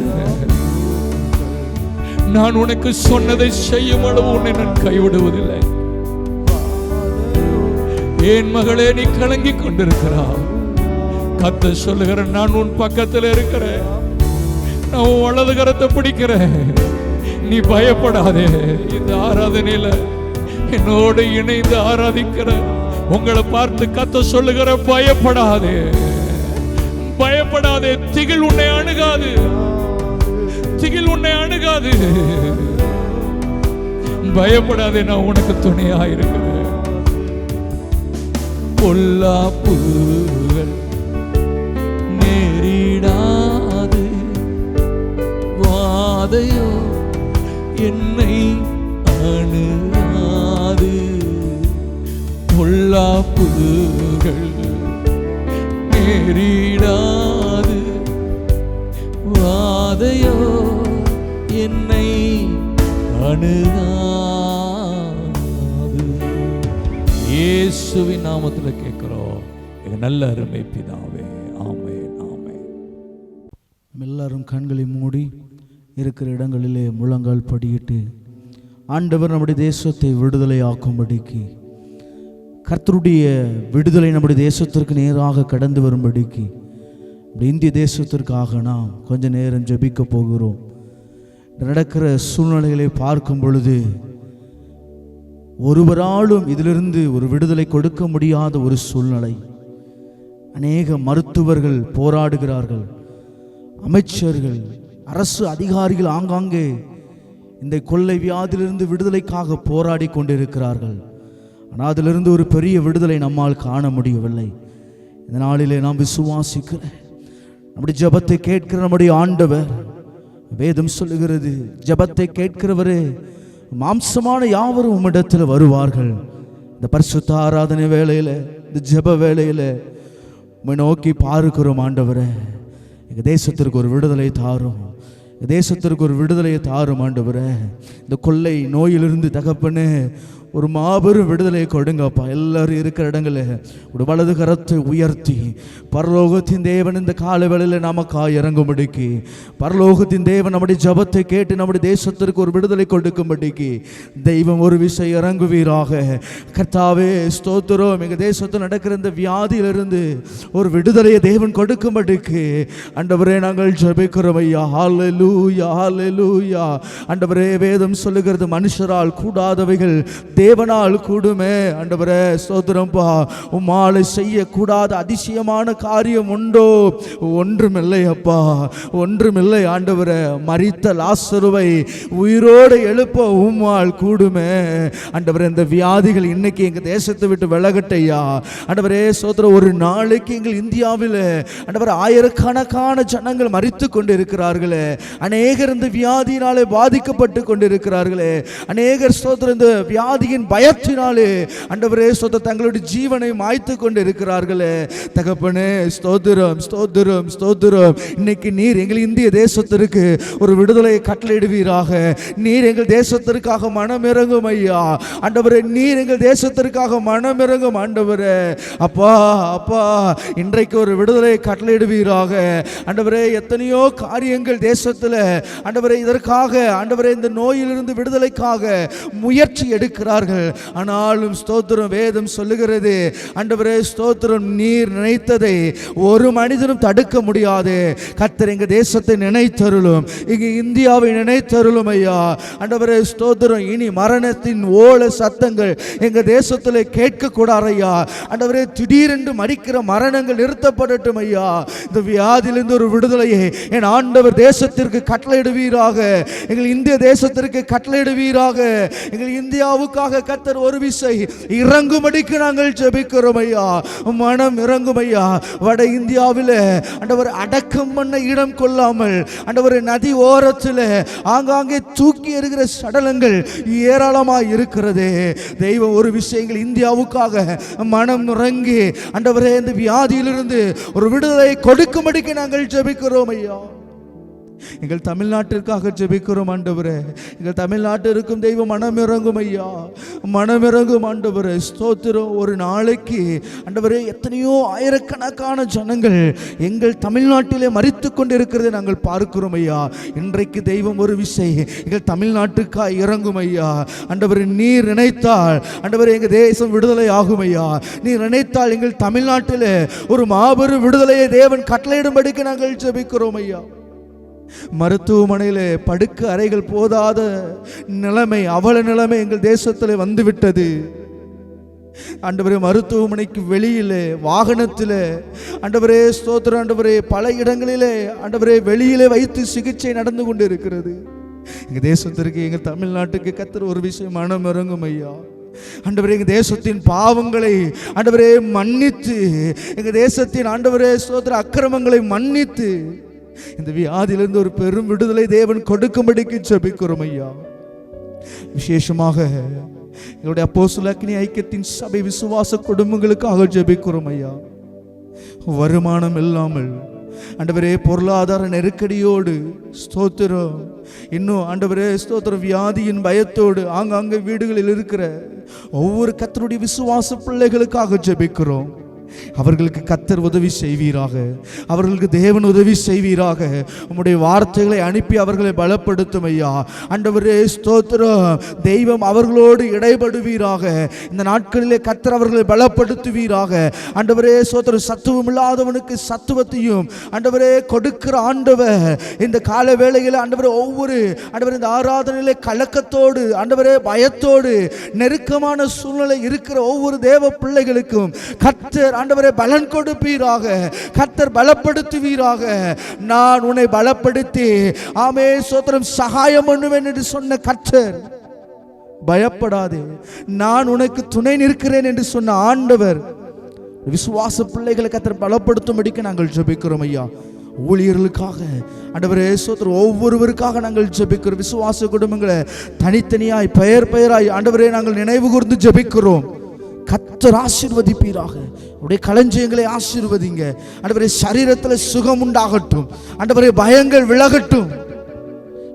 நான் உனக்கு சொன்னதை செய்யும் அளவு உன்னை நான் கைவிடுவதில்லை. என் மகளே, நீ கலங்கி கொண்டிருக்கிறாய். கர்த்தர் சொல்லுகிற, நான் உன் பக்கத்தில் இருக்கிறேன், நான் உன் வலது கரத்தை பிடிக்கிறேன், நீ பயப்படாதே. இந்த ஆராதனையில என்னோடு இணைந்து ஆராதிக்கிற உங்களை பார்த்து கர்த்தர் சொல்லுகிற, பயப்படாதே, பயப்படாதே. திகில் உன்னை அணுகாது, திகில் உன்னை அணுகாது. பயப்படாதே, நான் உனக்கு துணையா இருக்கிறேன். பொல்லாப்புகள் நேரிடாது வாதையோ என்னை அணுகாது. பொல்லாப்புகள் நேரிடாது, வாதையோ என்னை அணுகாது. இயேசுவின் நாமத்தில் கேட்கிறோம் எங்க நல்ல அருமை பிதாவே. ஆமென், ஆமென். எல்லாரும் கண்களை மூடி இருக்கிற இடங்களிலே முழங்கால் படியிட்டு ஆண்டவர் நம்முடைய தேசத்தை விடுதலை ஆக்கும்படிக்கு, கர்த்தருடைய விடுதலை நம்முடைய தேசத்திற்கு நேராக கடந்து வரும்படிக்கு, இந்திய தேசத்திற்காக நாம் கொஞ்ச நேரம் ஜெபிக்க போகிறோம். நடக்கிற சூழ்நிலைகளை பார்க்கும் பொழுது ஒருவராலும் இதிலிருந்து ஒரு விடுதலை கொடுக்க முடியாத ஒரு சூழ்நிலை. அநேக மருத்துவர்கள் போராடுகிறார்கள், அமைச்சர்கள், அரசு அதிகாரிகள் ஆங்காங்கே இந்த கொள்ளை வியாதியிலிருந்து விடுதலைக்காக போராடி கொண்டிருக்கிறார்கள். ஆனால் அதிலிருந்து ஒரு பெரிய விடுதலை நம்மால் காண முடியவில்லை. இந்த நாளிலே நாம் விசுவாசிக்கிற நம்முடைய ஜெபத்தை கேட்கிற நம்முடைய ஆண்டவர், வேதம் சொல்லுகிறது, ஜெபத்தை கேட்கிறவரே மாம்சமான யாவரும் உம்மிடத்தில் வருவார்கள். இந்த பரிசுத்த ஆராதனை வேளையில, இந்த ஜெப வேளையில உம்மை நோக்கி பார்க்கிறோம். ஆண்டவரே, எங்க தேசத்திற்கு ஒரு விடுதலை தாரும், தேசத்திற்கு ஒரு விடுதலையை தாரும். ஆண்டவரே, இந்த கொள்ளை நோயிலிருந்து தகப்பனே ஒரு மாபெரும் விடுதலையை கொடுங்கப்பா. எல்லாரும் இருக்கிற இடங்களில் ஒரு வலது கரத்தை உயர்த்தி பரலோகத்தின் தேவன் இந்த கால வேளையில் நமக்காக இறங்கும்படிக்கு, பரலோகத்தின் தேவன் நம்முடைய ஜபத்தை கேட்டு நம்முடைய தேசத்திற்கு ஒரு விடுதலை கொடுக்கும்படிக்கு தெய்வம் ஒரு விஷயம் இறங்குவீராக. கர்த்தாவே ஸ்தோத்திரம். எங்கள் தேசத்தில் நடக்கிற இந்த வியாதியிலிருந்து ஒரு விடுதலையை தேவன் கொடுக்கும்படிக்கு ஆண்டவரே நாங்கள் ஜெபிக்கிறோம் ஐயா. ஹல்லேலூயா, ஹல்லேலூயா. ஆண்டவரே, வேதம் சொல்லுகிறது, மனுஷரால் கூடாதவைகள் தேவனால் கூடுமே. ஆண்டவரே ஸ்தோத்திரம்பா. உம்மாலை செய்யக்கூடாத அதிசயமான காரியம் உண்டோ? ஒன்றுமில்லை அப்பா, ஒன்றுமில்லை. ஆண்டவரே, மரித்த லாசருவை உயிரோடு எழுப்ப உம்மால் கூடுமே. ஆண்டவரே, இந்த வியாதிகள் இன்னைக்கு எங்க தேசத்தை விட்டு விலகட்டையா. ஆண்டவரே ஸ்தோத்திரம். ஒரு நாளைக்கு எங்கள் இந்தியாவில் ஆண்டவரே ஆயிரக்கணக்கான ஜனங்கள் மரித்து கொண்டு இருக்கிறார்களே. அநேகர் இந்த வியாதியினாலே பாதிக்கப்பட்டு கொண்டிருக்கிறார்களே. அநேகர் ஸ்தோத்திரம் இந்த வியாதியின் பயத்தினாலே ஆண்டவரே ஸ்தோத்திரம் தங்களுடைய ஜீவனை மாய்த்து கொண்டு இருக்கிறார்களே. தகப்பனே ஸ்தோத்திரம், ஸ்தோத்திரம், ஸ்தோத்திரம். இன்னைக்கு நீர் எங்கள் இந்திய தேசத்திற்கு ஒரு விடுதலையை கட்டளையிடுவீராக. நீர் எங்கள் தேசத்திற்காக மனமிறங்கும் ஐயா. ஆண்டவரே, நீர் எங்கள் தேசத்திற்காக மனமிறங்கும் ஆண்டவரே. அப்பா, அப்பா, இன்றைக்கு ஒரு விடுதலையை கட்டளையிடுவீராக. ஆண்டவரே, எத்தனையோ காரியங்கள் தேசத்தில் ஆண்டவரே இதற்காக ஆண்டவரே இந்த நோயிலிருந்து விடுதலைக்காக முயற்சி எடுக்கிறார்கள். ஆனாலும் ஸ்தோத்திரம், வேதம் சொல்லுகிறது ஆண்டவரே ஸ்தோத்திரம், நீர் நினைத்ததை ஒரு மனிதனும் தடுக்க முடியாது. கர்த்தர் எங்க தேசத்தை நினைத்தருளும், இங்க இந்தியாவை நினைத்தருளும் ஐயா. ஆண்டவரே ஸ்தோத்திரம். இனி மரணத்தின் ஓல சத்தங்கள் எங்க தேசத்தில் கேட்க கூடாது ஐயா. ஆண்டவரே, திடீரென்று மறிக்கிற மரணங்கள் நிறுத்தப்படட்டும் ஐயா. இந்த வியாதியிலிருந்து ஒரு விடுதலையை என் ஆண்டவர் தேசத்திற்கு கட்டளையிடுவீராக. எங்கள் இந்திய தேசத்திற்கு கட்டளையிடுவீராக. எங்கள் இந்தியாவுக்காக கர்த்தர் ஒரு விசை இறங்கும்படிக்கு நாங்கள் ஜெபிக்கிறோம் ஐயா. மனம் இறங்கும் ஐயா. வட இந்தியாவில் ஆண்டவர் அடக்கம் பண்ண இடம் கொள்ளாமல் ஆண்டவர் நதி ஓரத்தில் ஆங்காங்கே தூக்கி எறிகிற சடலங்கள் ஏராளமாக இருக்கிறது. தெய்வம் ஒரு விஷயங்கள் இந்தியாவுக்காக மனம் இறங்கி ஆண்டவரே இந்த வியாதியிலிருந்து ஒரு விடுதலை கொடுக்கும்படிக்கு நாங்கள் ஜெபிக்கிறோம் ஐயா. எங்கள் தமிழ்நாட்டிற்காக ஜெபிக்கிறோம் ஆண்டவரே. எங்கள் தமிழ்நாட்டிற்கும் தெய்வம் மனமிறங்கும் ஐயா, மனமிறங்கும் ஆண்டவரே ஸ்தோத்திரம். ஒரு நாளைக்கு ஆண்டவரே எத்தனையோ ஆயிரக்கணக்கான ஜனங்கள் எங்கள் தமிழ்நாட்டிலே மரித்து கொண்டிருக்கிறதை நாங்கள் பார்க்கிறோம் ஐயா. இன்றைக்கு தெய்வம் ஒரு விசை எங்கள் தமிழ்நாட்டுக்காக இறங்கும் ஐயா. ஆண்டவரே, நீர் நினைத்தால் ஆண்டவரே எங்கள் தேசம் விடுதலை ஆகும் ஐயா. நீர் நினைத்தால் எங்கள் தமிழ்நாட்டில் ஒரு மாபெரும் விடுதலையை தேவன் கட்டளையிடும்படிக்கு நாங்கள் ஜெபிக்கிறோம் ஐயா. மருத்துவமனையில் படுக்க அறைகள் போதாத நிலைமை, அவல நிலைமை எங்கள் தேசத்தில் வந்துவிட்டது ஆண்டவரே. மருத்துவமனைக்கு வெளியிலே, வாகனத்தில் ஆண்டவரே ஸ்தோத்திரம் ஆண்டவரே பல இடங்களிலே ஆண்டவரே வெளியிலே வைத்து சிகிச்சை நடந்து கொண்டு இருக்கிறது. எங்கள் தேசத்திற்கு, எங்கள் தமிழ்நாட்டுக்கு கர்த்தர் ஒரு விஷயம் மனம் இறங்கும் ஐயா. ஆண்டவரே, எங்கள் தேசத்தின் பாவங்களை ஆண்டவரே மன்னித்து, எங்கள் தேசத்தின் ஆண்டவரே ஸ்தோத்திர அக்கிரமங்களை மன்னித்து இந்த வியாதியிலிருந்து ஒரு பெரும் விடுதலை தேவன் கொடுக்கும்படிக்கு ஜெபிக்கிறோம் ஐயா. விசேஷமாக எங்களுடைய அப்போஸ்தலர் ஐக்கியத்தின் சபை விசுவாச குடும்பங்களுக்காக ஜெபிக்கிறோம் ஐயா. வருமானம் இல்லாமல் ஆண்டவரே பொருளாதார நெருக்கடியோடு ஸ்தோத்திரம், இன்னும் ஆண்டவரே ஸ்தோத்திரம் வியாதியின் பயத்தோடு ஆங்காங்கே வீடுகளில் இருக்கிற ஒவ்வொரு கர்த்தருடைய விசுவாச பிள்ளைகளுக்காக ஜெபிக்கிறோம். அவர்களுக்கு கர்த்தர் உதவி செய்வீராக, அவர்களுக்கு தேவன் உதவி செய்வீராக. உம்முடைய வார்த்தைகளை அனுப்பி அவர்களை பலப்படுத்தும் ஐயா. ஆண்டவரே ஸ்தோத்திரம், தெய்வம் அவர்களோடு இடைபடுவீராக. இந்த நாட்களிலே கர்த்தர் அவர்களை பலப்படுத்துவீராக. ஆண்டவரே ஸ்தோத்திரம், சத்துவம் இல்லாதவனுக்கு சத்துவத்தையும் ஆண்டவரே கொடுக்கிற ஆண்டவர் இந்த கால வேளையில் ஆண்டவரே ஒவ்வொரு ஆண்டவரே இந்த ஆராதனையிலே கலக்கத்தோடு ஆண்டவரே பயத்தோடு நெருக்கமான சூழ்நிலை இருக்கிற ஒவ்வொரு தேவ பிள்ளைகளுக்கும் கர்த்தர் ஆண்டவரே பலன் கொடுப்பீராக, கர்த்தர் பலப்படுத்துவீராக. நான் உன்னை பலப்படுத்தி ஆமே ஸ்தோத்திரம் சகாயம் பண்ணுவேன் என்று சொன்ன கர்த்தர், பயப்படாதே நான் உனக்கு துணை நிற்கிறேன் என்று சொன்ன ஆண்டவர் விசுவாச பிள்ளைகளை கர்த்தர் பலப்படுத்தும்படிக்கு நாங்கள் ஜெபிக்கிறோம் ஐயா. ஊழியர்களுக்காக ஆண்டவரே ஸ்தோத்திரம் ஒவ்வொருவருக்காக நாங்கள் ஜெபிக்கிறோம். விசுவாச குடும்பங்களை தனித்தனியாய் பெயர் பெயராய் ஆண்டவரே நாங்கள் நினைவு கூர்ந்து ஜெபிக்கிறோம். கர்த்தர் ஆசீர்வதிப்பீராக. உடைய களஞ்சியங்களை ஆசீர்வதிங்க ஆண்டவரே. சரீரத்தில் சுகம் உண்டாகட்டும் ஆண்டவரே, பயங்கள் விலகட்டும்.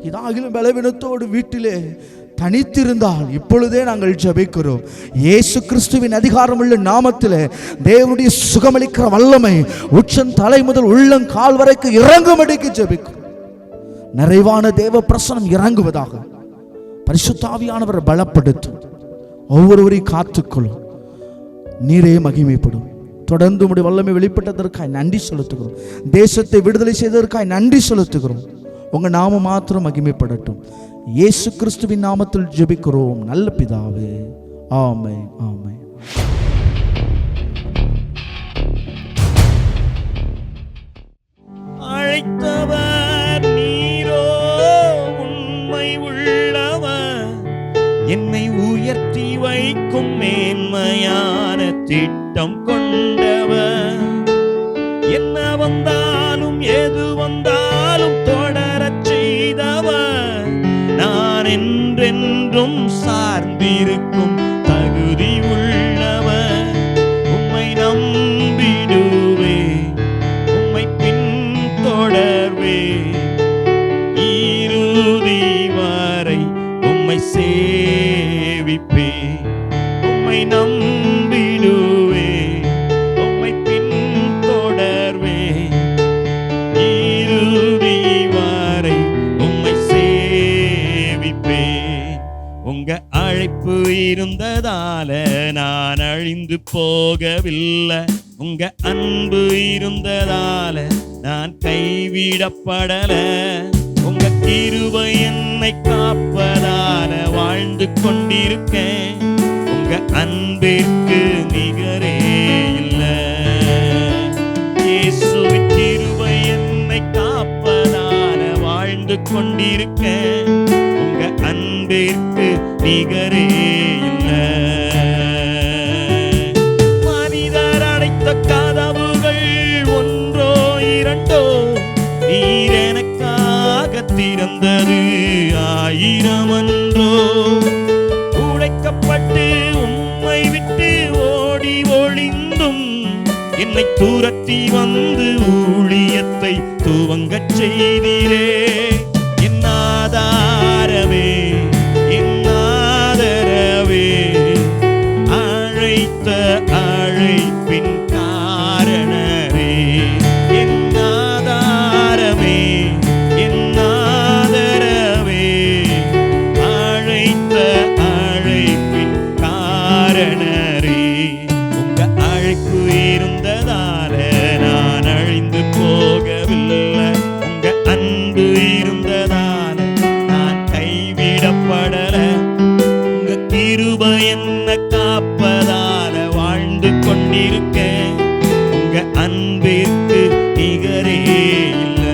இதாகிலும் பலவீனத்தோடு வீட்டிலே தனித்திருந்தால் இப்பொழுதே நாங்கள் ஜெபிக்கிறோம். இயேசு கிறிஸ்துவின் அதிகாரமுள்ள நாமத்திலே தேவனுடைய சுகமளிக்கிற வல்லமை உச்சன் தலை முதல் உள்ளங்கால் வரைக்கும் இறங்கும்படிக்கு ஜெபிக்கிறோம். நிறைவான தேவ பிரசனம் இறங்குவதாக. பரிசுத்த ஆவியானவர் பலப்படுத்தும். ஒவ்வொருவரையும் காத்துக்கொள்ளும். நீரே மகிமைப்படும். தொடர்ந்து உம்முடைய வல்லமை வெளிப்பட்டதற்காய் நன்றி செலுத்துகிறோம். தேசத்தை விடுதலை செய்ததற்காய் நன்றி செலுத்துகிறோம். உங்க நாமம் மாத்திரம் மகிமைப்படட்டும். இயேசு கிறிஸ்துவின் நாமத்தில் ஜெபிக்கிறோம் நல்ல பிதாவே, ஆமென், ஆமென். அழைத்தவர் நீரோ உண்மை உள்ளவர், என்னை உயர்த்தி வைக்கும் மேன்மையான திட்டம் கொண்டவர். என்ன வந்தாலும் எது வந்தாலும் தொடரச் செய்தவர், நான் என்றென்றும் சார்ந்திருக்கும் தகுதி உள்ளவர். உம்மை நம்பிடுவே, உம்மை பின்தொடர்வே, இறுதி வரை உம்மை சேவிப்பே. உம்மை நம்பிடுவே, உம்மை பின்தொடர்வே, இறுதி வரை உம்மை சேவிப்பே. உங்க அழைப்பு இருந்ததால நான் அழிந்து போகவில்லை. உங்க அன்பு இருந்ததால நான் கைவிடப்படல. உங்க கிருபை என்னை காப்பதால வாழ்ந்து கொண்டிருக்கேன். உங்க அன்பிற்கு நிகரே இல்ல. இயேசுவின் கிருபை என்னை காப்பதால வாழ்ந்து கொண்டிருக்கேன். உங்க அன்பிற்கு நிகரே இல்ல. மனிதர் அடைத்த கதவுகள் ஒன்றோ இரண்டோ, நீர் எனக்காக திறந்தது 1000 அன்றோ. உடைக்கப்பட்டு உம்மை விட்டு ஓடி ஒளிந்தும் என்னை துரத்தி வந்து ஊழியத்தை துவங்கச் செய்தீரே. என் ஆதாரமே, என் ஆதரவே, அழைத்த அழைப்பின் காரணரே. என் ஆதாரமே, என் ஆதரவே, அழைத்த அழைப்பின் காரணரே. உங்க அழைப்பு இருந்ததால நான் அழிந்து போகவில்லை. உங்க அன்பு இருந்ததால நான் கைவிடப்படல. உங்க கிருபை என்ன காப்பதால வாழ்ந்து கொண்டிருக்கேன். உங்க அன்பிற்கு நிகரே இல்ல.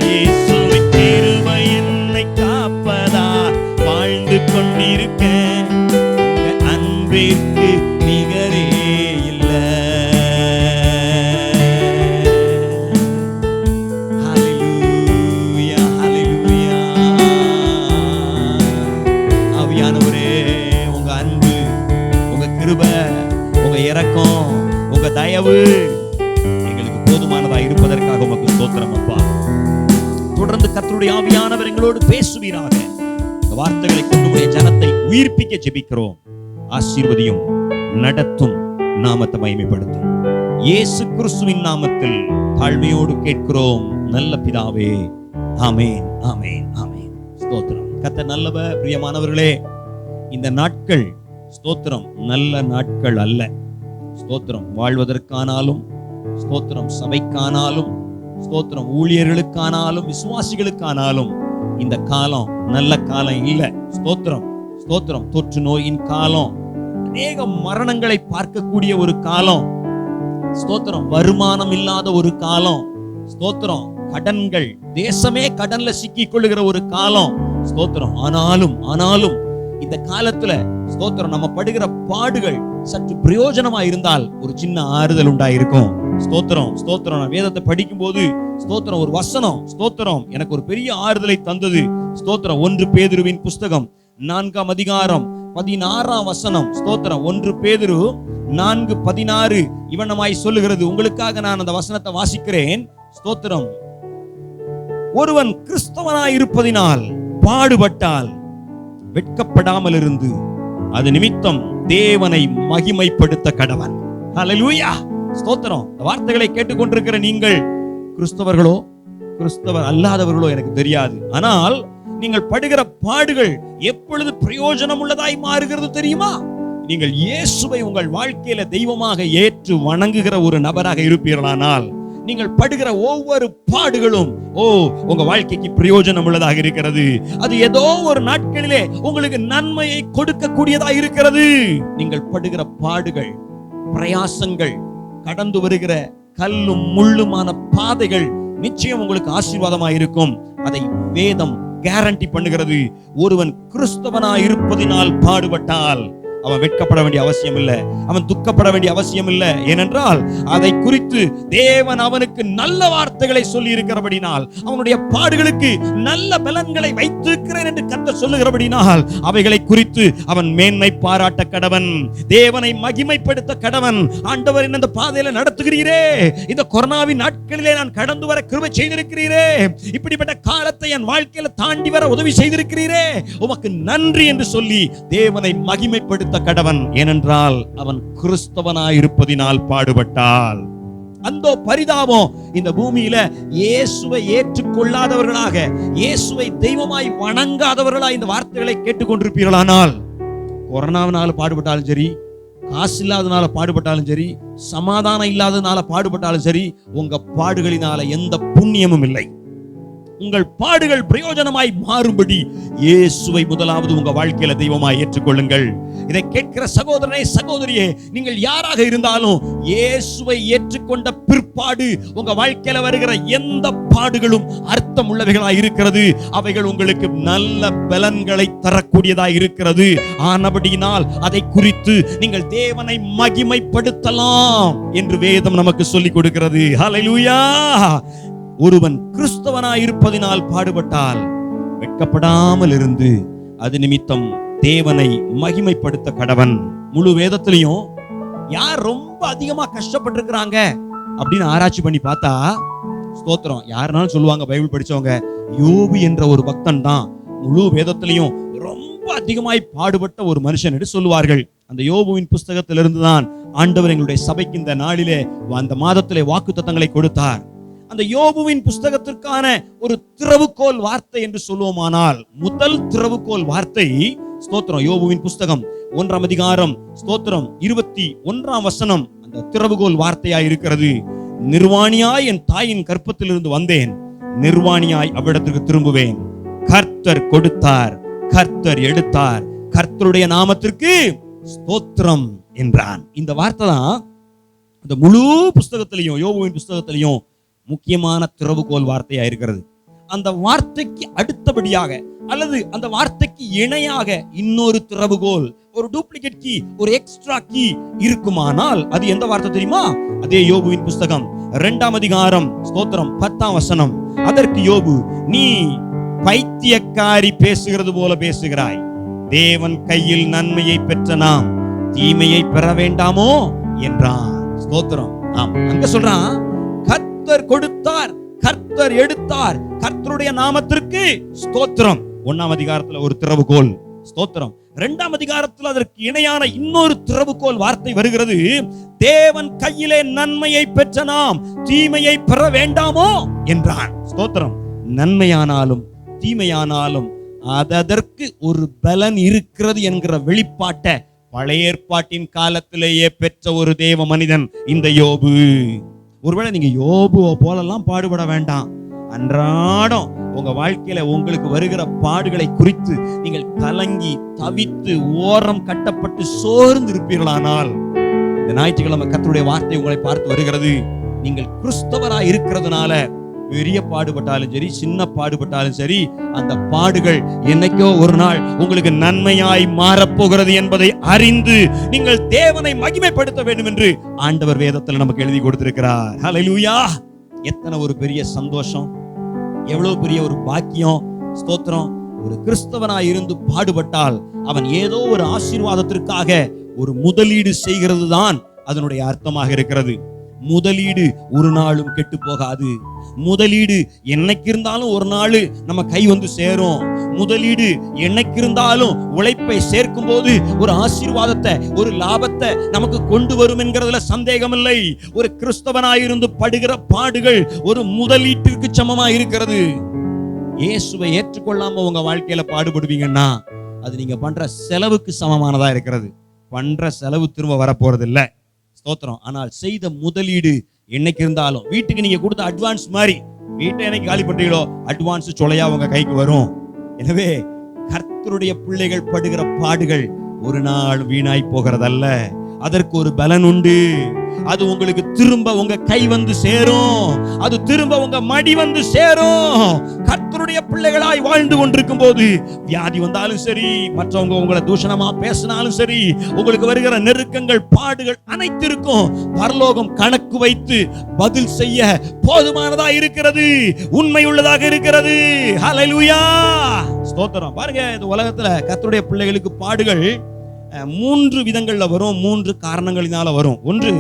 இயேசுவின் கிருபை என்னை காப்பதால் வாழ்ந்து கொண்டிருக்கேன். உங்க அன்பிற்கு நிகரே இல்ல. ஹல்லேலூயா, ஹல்லேலூயா. ஆவியானவரே இரக்கம், உங்க தயவு எங்களுக்கு போதுமானதா இருப்பதற்காக உமக்கு ஸ்தோத்திரம் அப்பா. தொடர்ந்து கர்த்தருடைய ஆவியானவர் எங்களோடு பேசுவீராக. இந்த வார்த்தைகளை கொண்டு உடைய ஜனத்தை உயிர்ப்பிக்க ஜெபிக்கிறோம். ஆசீர்வதியும், நடத்தும், நாமத்தை மகிமைப்படுத்தும். இயேசு கிறிஸ்துவின் நாமத்தில் தாழ்மையோடு கேட்கிறோம் நல்ல பிதாவே. ஆமென், ஆமென், ஆமென். ஸ்தோத்திரம். கர்த்தர் நல்லவர். பிரியமானவர்களே, இந்த நாட்கள் ஸ்தோத்திரம் நல்ல நாட்கள் அல்ல. ஸ்தோத்திரம் வாழ்வதற்கானாலும், ஸ்தோத்திரம் சபைக்கானாலும், ஸ்தோத்திரம் ஊழியர்களுக்கானாலும், விசுவாசிகளுக்கானாலும் இந்த காலம் நல்ல காலம் இல்ல. ஸ்தோத்திரம், ஸ்தோத்திரம். தொற்று நோயின் காலம், அநேக மரணங்களை பார்க்கக்கூடிய ஒரு காலம். ஸ்தோத்திரம் வருமானம் இல்லாத ஒரு காலம். ஸ்தோத்திரம் கடன்கள், தேசமே கடன்ல சிக்கிக் கொள்ளுகிற ஒரு காலம். ஸ்தோத்திரம். ஆனாலும் இந்த காலத்துல ஸ்தோத்திரம் நம்ம படுகிற பாடுகள் சற்று பிரயோஜனமா இருந்தால் ஒரு சின்ன ஆறுதல் உண்டாயிருக்கும். ஸ்தோத்திரம், ஸ்தோத்திரம். நான் வேதத்தை படிக்கும் போது ஸ்தோத்திரம் ஒரு வசனம் ஸ்தோத்திரம் எனக்கு ஒரு பெரிய ஆறுதலை தந்தது. ஸ்தோத்திரம் 1 பேதுருவின் புஸ்தகம் 4ஆம் அதிகாரம் 16ஆம் வசனம். ஸ்தோத்திரம் 1 பேதுரு 4:16 இவனமாய் சொல்லுகிறது. உங்களுக்காக நான் அந்த வசனத்தை வாசிக்கிறேன். ஸ்தோத்திரம். ஒருவன் கிறிஸ்தவனாய் இருப்பதினால் பாடுபட்டால் வெட்கப்படாமல் இருந்து அது நிமித்தம் தேவனை மகிமைப்படுத்த கடவன். ஹல்லேலூயா. ஸ்தோத்திரம். இந்த வார்த்தைகளை கேட்டுக்கொண்டிருக்கிற நீங்கள் கிறிஸ்தவர்களோ கிறிஸ்தவர் அல்லாதவர்களோ எனக்கு தெரியாது. ஆனால் நீங்கள் படுகிற பாடுகள் எப்பொழுது பிரயோஜனம் உள்ளதாய் மாறுகிறது தெரியுமா? நீங்கள் இயேசுவை உங்கள் வாழ்க்கையில தெய்வமாக ஏற்று வணங்குகிற ஒரு நபராக இருப்பீர்களானால் நீங்கள் படுகிற ஒவ்வொரு பாடுகளும் உங்க வாழ்க்கைக்கு பிரயோஜனம் உள்ளதாக இருக்கிறது. அது ஏதோ ஒரு நாட்களிலே உங்களுக்கு நன்மையை கொடுக்கக்கூடியதாக இருக்கிறது. நீங்கள் படுகிற பாடுகள், பிரயாசங்கள், கடந்து வருகிற கல்லும் முள்ளுமான பாதைகள் நிச்சயம் உங்களுக்கு ஆசீர்வாதமாக இருக்கும். அதை வேதம் கேரண்டி பண்ணுகிறது. ஒருவன் கிறிஸ்தவனாய் இருப்பதினால் பாடுபட்டால் அவன் வெட்கப்பட வேண்டிய அவசியம் இல்லை, அவன் துக்கப்பட வேண்டிய அவசியம் இல்லை. ஏனென்றால் அதை குறித்து தேவன் அவனுக்கு நல்ல வார்த்தைகளை சொல்லி இருக்கிறபடினால், அவனுடைய பாடுகளுக்கு நல்ல பலன்களை வைத்திருக்கிறேன் என்று கர்த்தர் சொல்லுகிறபடினால் அவைகளை குறித்து அவன் மேன்மை பாராட்ட கடவன், தேவனை மகிமைப்படுத்த கடவன். ஆண்டவர் இந்த பாதையில நடத்துகிறீரே, இந்த கொரோனாவின் நாட்களிலே நான் கடந்து வர கிருபை செய்திருக்கிறீரே, இப்படிப்பட்ட காலத்தை என் வாழ்க்கையில தாண்டி வர உதவி செய்திருக்கிறீரே, உமக்கு நன்றி என்று சொல்லி தேவனை மகிமைப்படுத்த கடவன். ஏனென்றால் அவன் கிறிஸ்தவனாயிருப்பதினால் பாடுபட்டால். அந்த பரிதாபம் இந்த பூமியில இயேசுவை ஏற்றுக்கொள்ளாதவர்களாக, இயேசுவை தெய்வமாய் வணங்காதவர்களாய் இந்த வார்த்தைகளை கேட்டுக்கொண்டிருப்பீர்களானால், கொரோனாவினால பாடுபட்டாலும் சரி, காசு இல்லாதனால பாடுபட்டாலும் சரி, சமாதானம் இல்லாதனால பாடுபட்டாலும் சரி, உங்க பாடுகளினால எந்த புண்ணியமும் இல்லை. உங்கள் பாடுகள் பிரயோஜனமாய் மாறும்படி இயேசுவை முதலாவது உங்க வாழ்க்கையில தெய்வமாய் ஏற்றுக்கொள்ளுங்கள். இதை கேட்கிற சகோதரனே, சகோதரியே, நீங்கள் யாராக இருந்தாலும் இயேசுவை ஏற்றுக்கொண்ட பிற்பாடு உங்க வாழ்க்கையில வருகிற எந்த பாடுகளும் அர்த்தம் உள்ளவைகளாய் இருக்கிறது. அவைகள் உங்களுக்கு நல்ல பலன்களை தரக்கூடியதாய் இருக்கிறது. ஆனபடியினால் அதை குறித்து நீங்கள் தேவனை மகிமைப்படுத்தலாம் என்று வேதம் நமக்கு சொல்லிக் கொடுக்கிறது. ஹல்லேலூயா. ஒருவன் கிறிஸ்தவனாய் இருப்பதினால் பாடுபட்டால் வெட்கப்படாமல் இருந்து அது நிமித்தம் தேவனை மகிமைப்படுத்த கடவன். முழு வேதத்திலையும் யார் ரொம்ப அதிகமா கஷ்டப்பட்டிருக்கிறாங்க அப்படின்னு ஆராய்ச்சி பண்ணி பார்த்தா, ஸ்தோத்திரம், யாருனாலும் சொல்லுவாங்க, பைபிள் படிச்சவங்க, யோபு என்ற ஒரு பக்தன் தான் முழு வேதத்திலையும் ரொம்ப அதிகமாய் பாடுபட்ட ஒரு மனுஷன் என்று சொல்லுவார்கள். அந்த யோபுவின் புஸ்தகத்திலிருந்து தான் ஆண்டவர் எங்களுடைய சபைக்கு இந்த நாளிலே, அந்த மாதத்திலே வாக்குத்தத்தங்களை கொடுத்தார். அந்த யோபுவின் புஸ்தகத்திற்கான ஒரு திறவுகோல் வார்த்தை என்று சொல்லுவோமானால், முதல் திறவுகோல் வார்த்தை ஸ்தோத்திரம் யோபுவின் புஸ்தகம் 1ஆம் அதிகாரம் ஸ்தோத்திரம் 21ஆம் வசனம் அந்த திறவுகோல் வார்த்தையாய் இருக்கிறது. நிர்வாணியாய் என் தாயின் கர்ப்பத்திலிருந்து வந்தேன், நிர்வாணியாய் அவ்விடத்திற்கு திரும்புவேன். கர்த்தர் கொடுத்தார், கர்த்தர் எடுத்தார், கர்த்தருடைய நாமத்திற்கு ஸ்தோத்திரம் என்றான். இந்த வார்த்தை தான் அந்த முழு புஸ்தகத்திலையும், யோபுவின் புஸ்தகத்திலையும் முக்கியமான திறவுகோல் வார்த்தையா இருக்கிறது. அந்த வார்த்தைக்கு அடுத்தபடியாக அல்லது அந்த வார்த்தைக்கு இணையாக இன்னொரு திறவுகோல், ஒரு டூப்ளிகேட் கீ, ஒரு எக்ஸ்ட்ரா கீ இருக்குமானால் அது எந்த வார்த்தை தெரியுமா? அதே யோபுவின் புஸ்தகம் 2ஆம் அதிகாரம் ஸ்தோத்திரம் 10ஆம் வசனம். அதற்கு யோபு, நீ பைத்தியக்காரி பேசுகிறது போல பேசுகிறாய், தேவன் கையில் நன்மையை பெற்ற நாம் தீமையை பெற வேண்டாமோ என்றான். ஸ்தோத்திரம். ஆம், அங்க சொல்றான், கர்த்தர் கொடுத்தார், கர்த்தர் எடுத்தார், கர்த்தருடைய நாமத்திற்கு ஸ்தோத்திரம். 1ஆம் அதிகாரத்துல ஒரு திறவுகோல், ஸ்தோத்திரம். 2ஆம் அதிகாரத்தில் அதற்கு இணையான இன்னொரு திறவுகோல் வார்த்தை வருகிறது. தேவன் கையிலே நன்மையை பெற்ற நாம் தீமையை பெற வேண்டாமோ என்றான். ஸ்தோத்திரம். நன்மையானாலும் தீமையானாலும் அதற்கு ஒரு பலன் இருக்கிறது என்கிற வெளிப்பாட்டை பழைய ஏற்பாட்டின் காலத்திலேயே பெற்ற ஒரு தேவ மனிதன் இந்த யோபு. ஒருவேளை நீங்க யோபுவை போலெல்லாம் பாடுபட வேண்டாம். அன்றாடம் உங்க வாழ்க்கையில உங்களுக்கு வருகிற பாடுகளை குறித்து நீங்கள் கலங்கி தவித்து ஓரம் கட்டப்பட்டு சோர்ந்து இருப்பீர்களானால், இந்த ஞாயிற்றுக்கிழமை கர்த்தருடைய வார்த்தை உங்களை பார்த்து வருகிறது. நீங்கள் கிறிஸ்தவராய் இருக்கிறதுனால பெரிய பாடுபட்டாலும் சரி, சின்ன பாடுபட்டாலும் சரி, அந்த பாடுகள் என்னைக்கோ ஒரு நாள் உங்களுக்கு நன்மையாய் மாறப்போகிறது என்பதை அறிந்து நீங்கள் தேவனை மகிமைப்படுத்த வேண்டும் என்று ஆண்டவர் வேதத்தில் நமக்கு எழுதி கொடுத்திருக்கிறார். ஹல்லேலூயா! எத்தனை ஒரு பெரிய சந்தோஷம், எவ்வளவு பெரிய ஒரு பாக்கியம். ஸ்தோத்திரம். ஒரு கிறிஸ்தவனாய் இருந்து பாடுபட்டால் அவன் ஏதோ ஒரு ஆசீர்வாதத்திற்காக ஒரு முதலீடு செய்கிறது தான் அதனுடைய அர்த்தமாக இருக்கிறது. முதலீடு ஒரு நாளும் கெட்டு போகாது. முதலீடு என்னைக்கு இருந்தாலும் ஒரு நாள் நம்ம கை வந்து சேரும். முதலீடு என்னைக்கு இருந்தாலும் உழைப்பை சேர்க்கும் போது ஒரு ஆசீர்வாதத்தை, ஒரு லாபத்தை நமக்கு கொண்டு வரும் என்கிறதுல சந்தேகம் இல்லை. ஒரு கிறிஸ்தவனாயிருந்து படுகிற பாடுகள் ஒரு முதலீட்டிற்கு சமமா இருக்கிறது. இயேசுவை ஏற்றுக்கொள்ளாம உங்க வாழ்க்கையில பாடுபடுவீங்கன்னா அது நீங்க பண்ற செலவுக்கு சமமானதா இருக்கிறது. பண்ற செலவு திரும்ப வரப்போறது இல்ல. ஸ்தோத்திரம். ஆனால் செய்த முதலீடு என்னைக்கு இருந்தாலும், வீட்டுக்கு நீங்க கொடுத்த அட்வான்ஸ் மாதிரி, வீட்டை என்னைக்கு காலி பண்றீங்களோ அட்வான்ஸ் சொலையா உங்க கைக்கு வரும். எனவே கர்த்தருடைய பிள்ளைகள் படுகிற பாடுகள் ஒரு நாள் வீணாய் போகிறதல்ல. அதற்கு ஒரு பலன் உண்டு. அது உங்களுக்கு திரும்ப உங்க கை வந்து சேரும். அது திரும்ப உங்க மடி வந்து சேரும். கர்த்தருடைய பிள்ளைகளாய் வாழ்ந்து கொண்டிருக்கும் போது வியாதி வந்தாலும் சரி, மற்றவங்க உங்களை தூஷணமா பேசினாலும் சரி, உங்களுக்கு வருகிற நெருக்கங்கள், பாடுகள் அனைத்திற்கும் பரலோகம் கணக்கு வைத்து பதில் செய்ய போதுமானதா இருக்கிறது, உண்மை உள்ளதாக இருக்கிறது. ஹல்லேலூயா! ஸ்தோத்திரம். பாருங்க, இந்த உலகத்துல கர்த்தருடைய பிள்ளைகளுக்கு பாடுகள் 3 விதங்கள்ல வரும், 3 காரணங்களினால வரும். ஒன்று,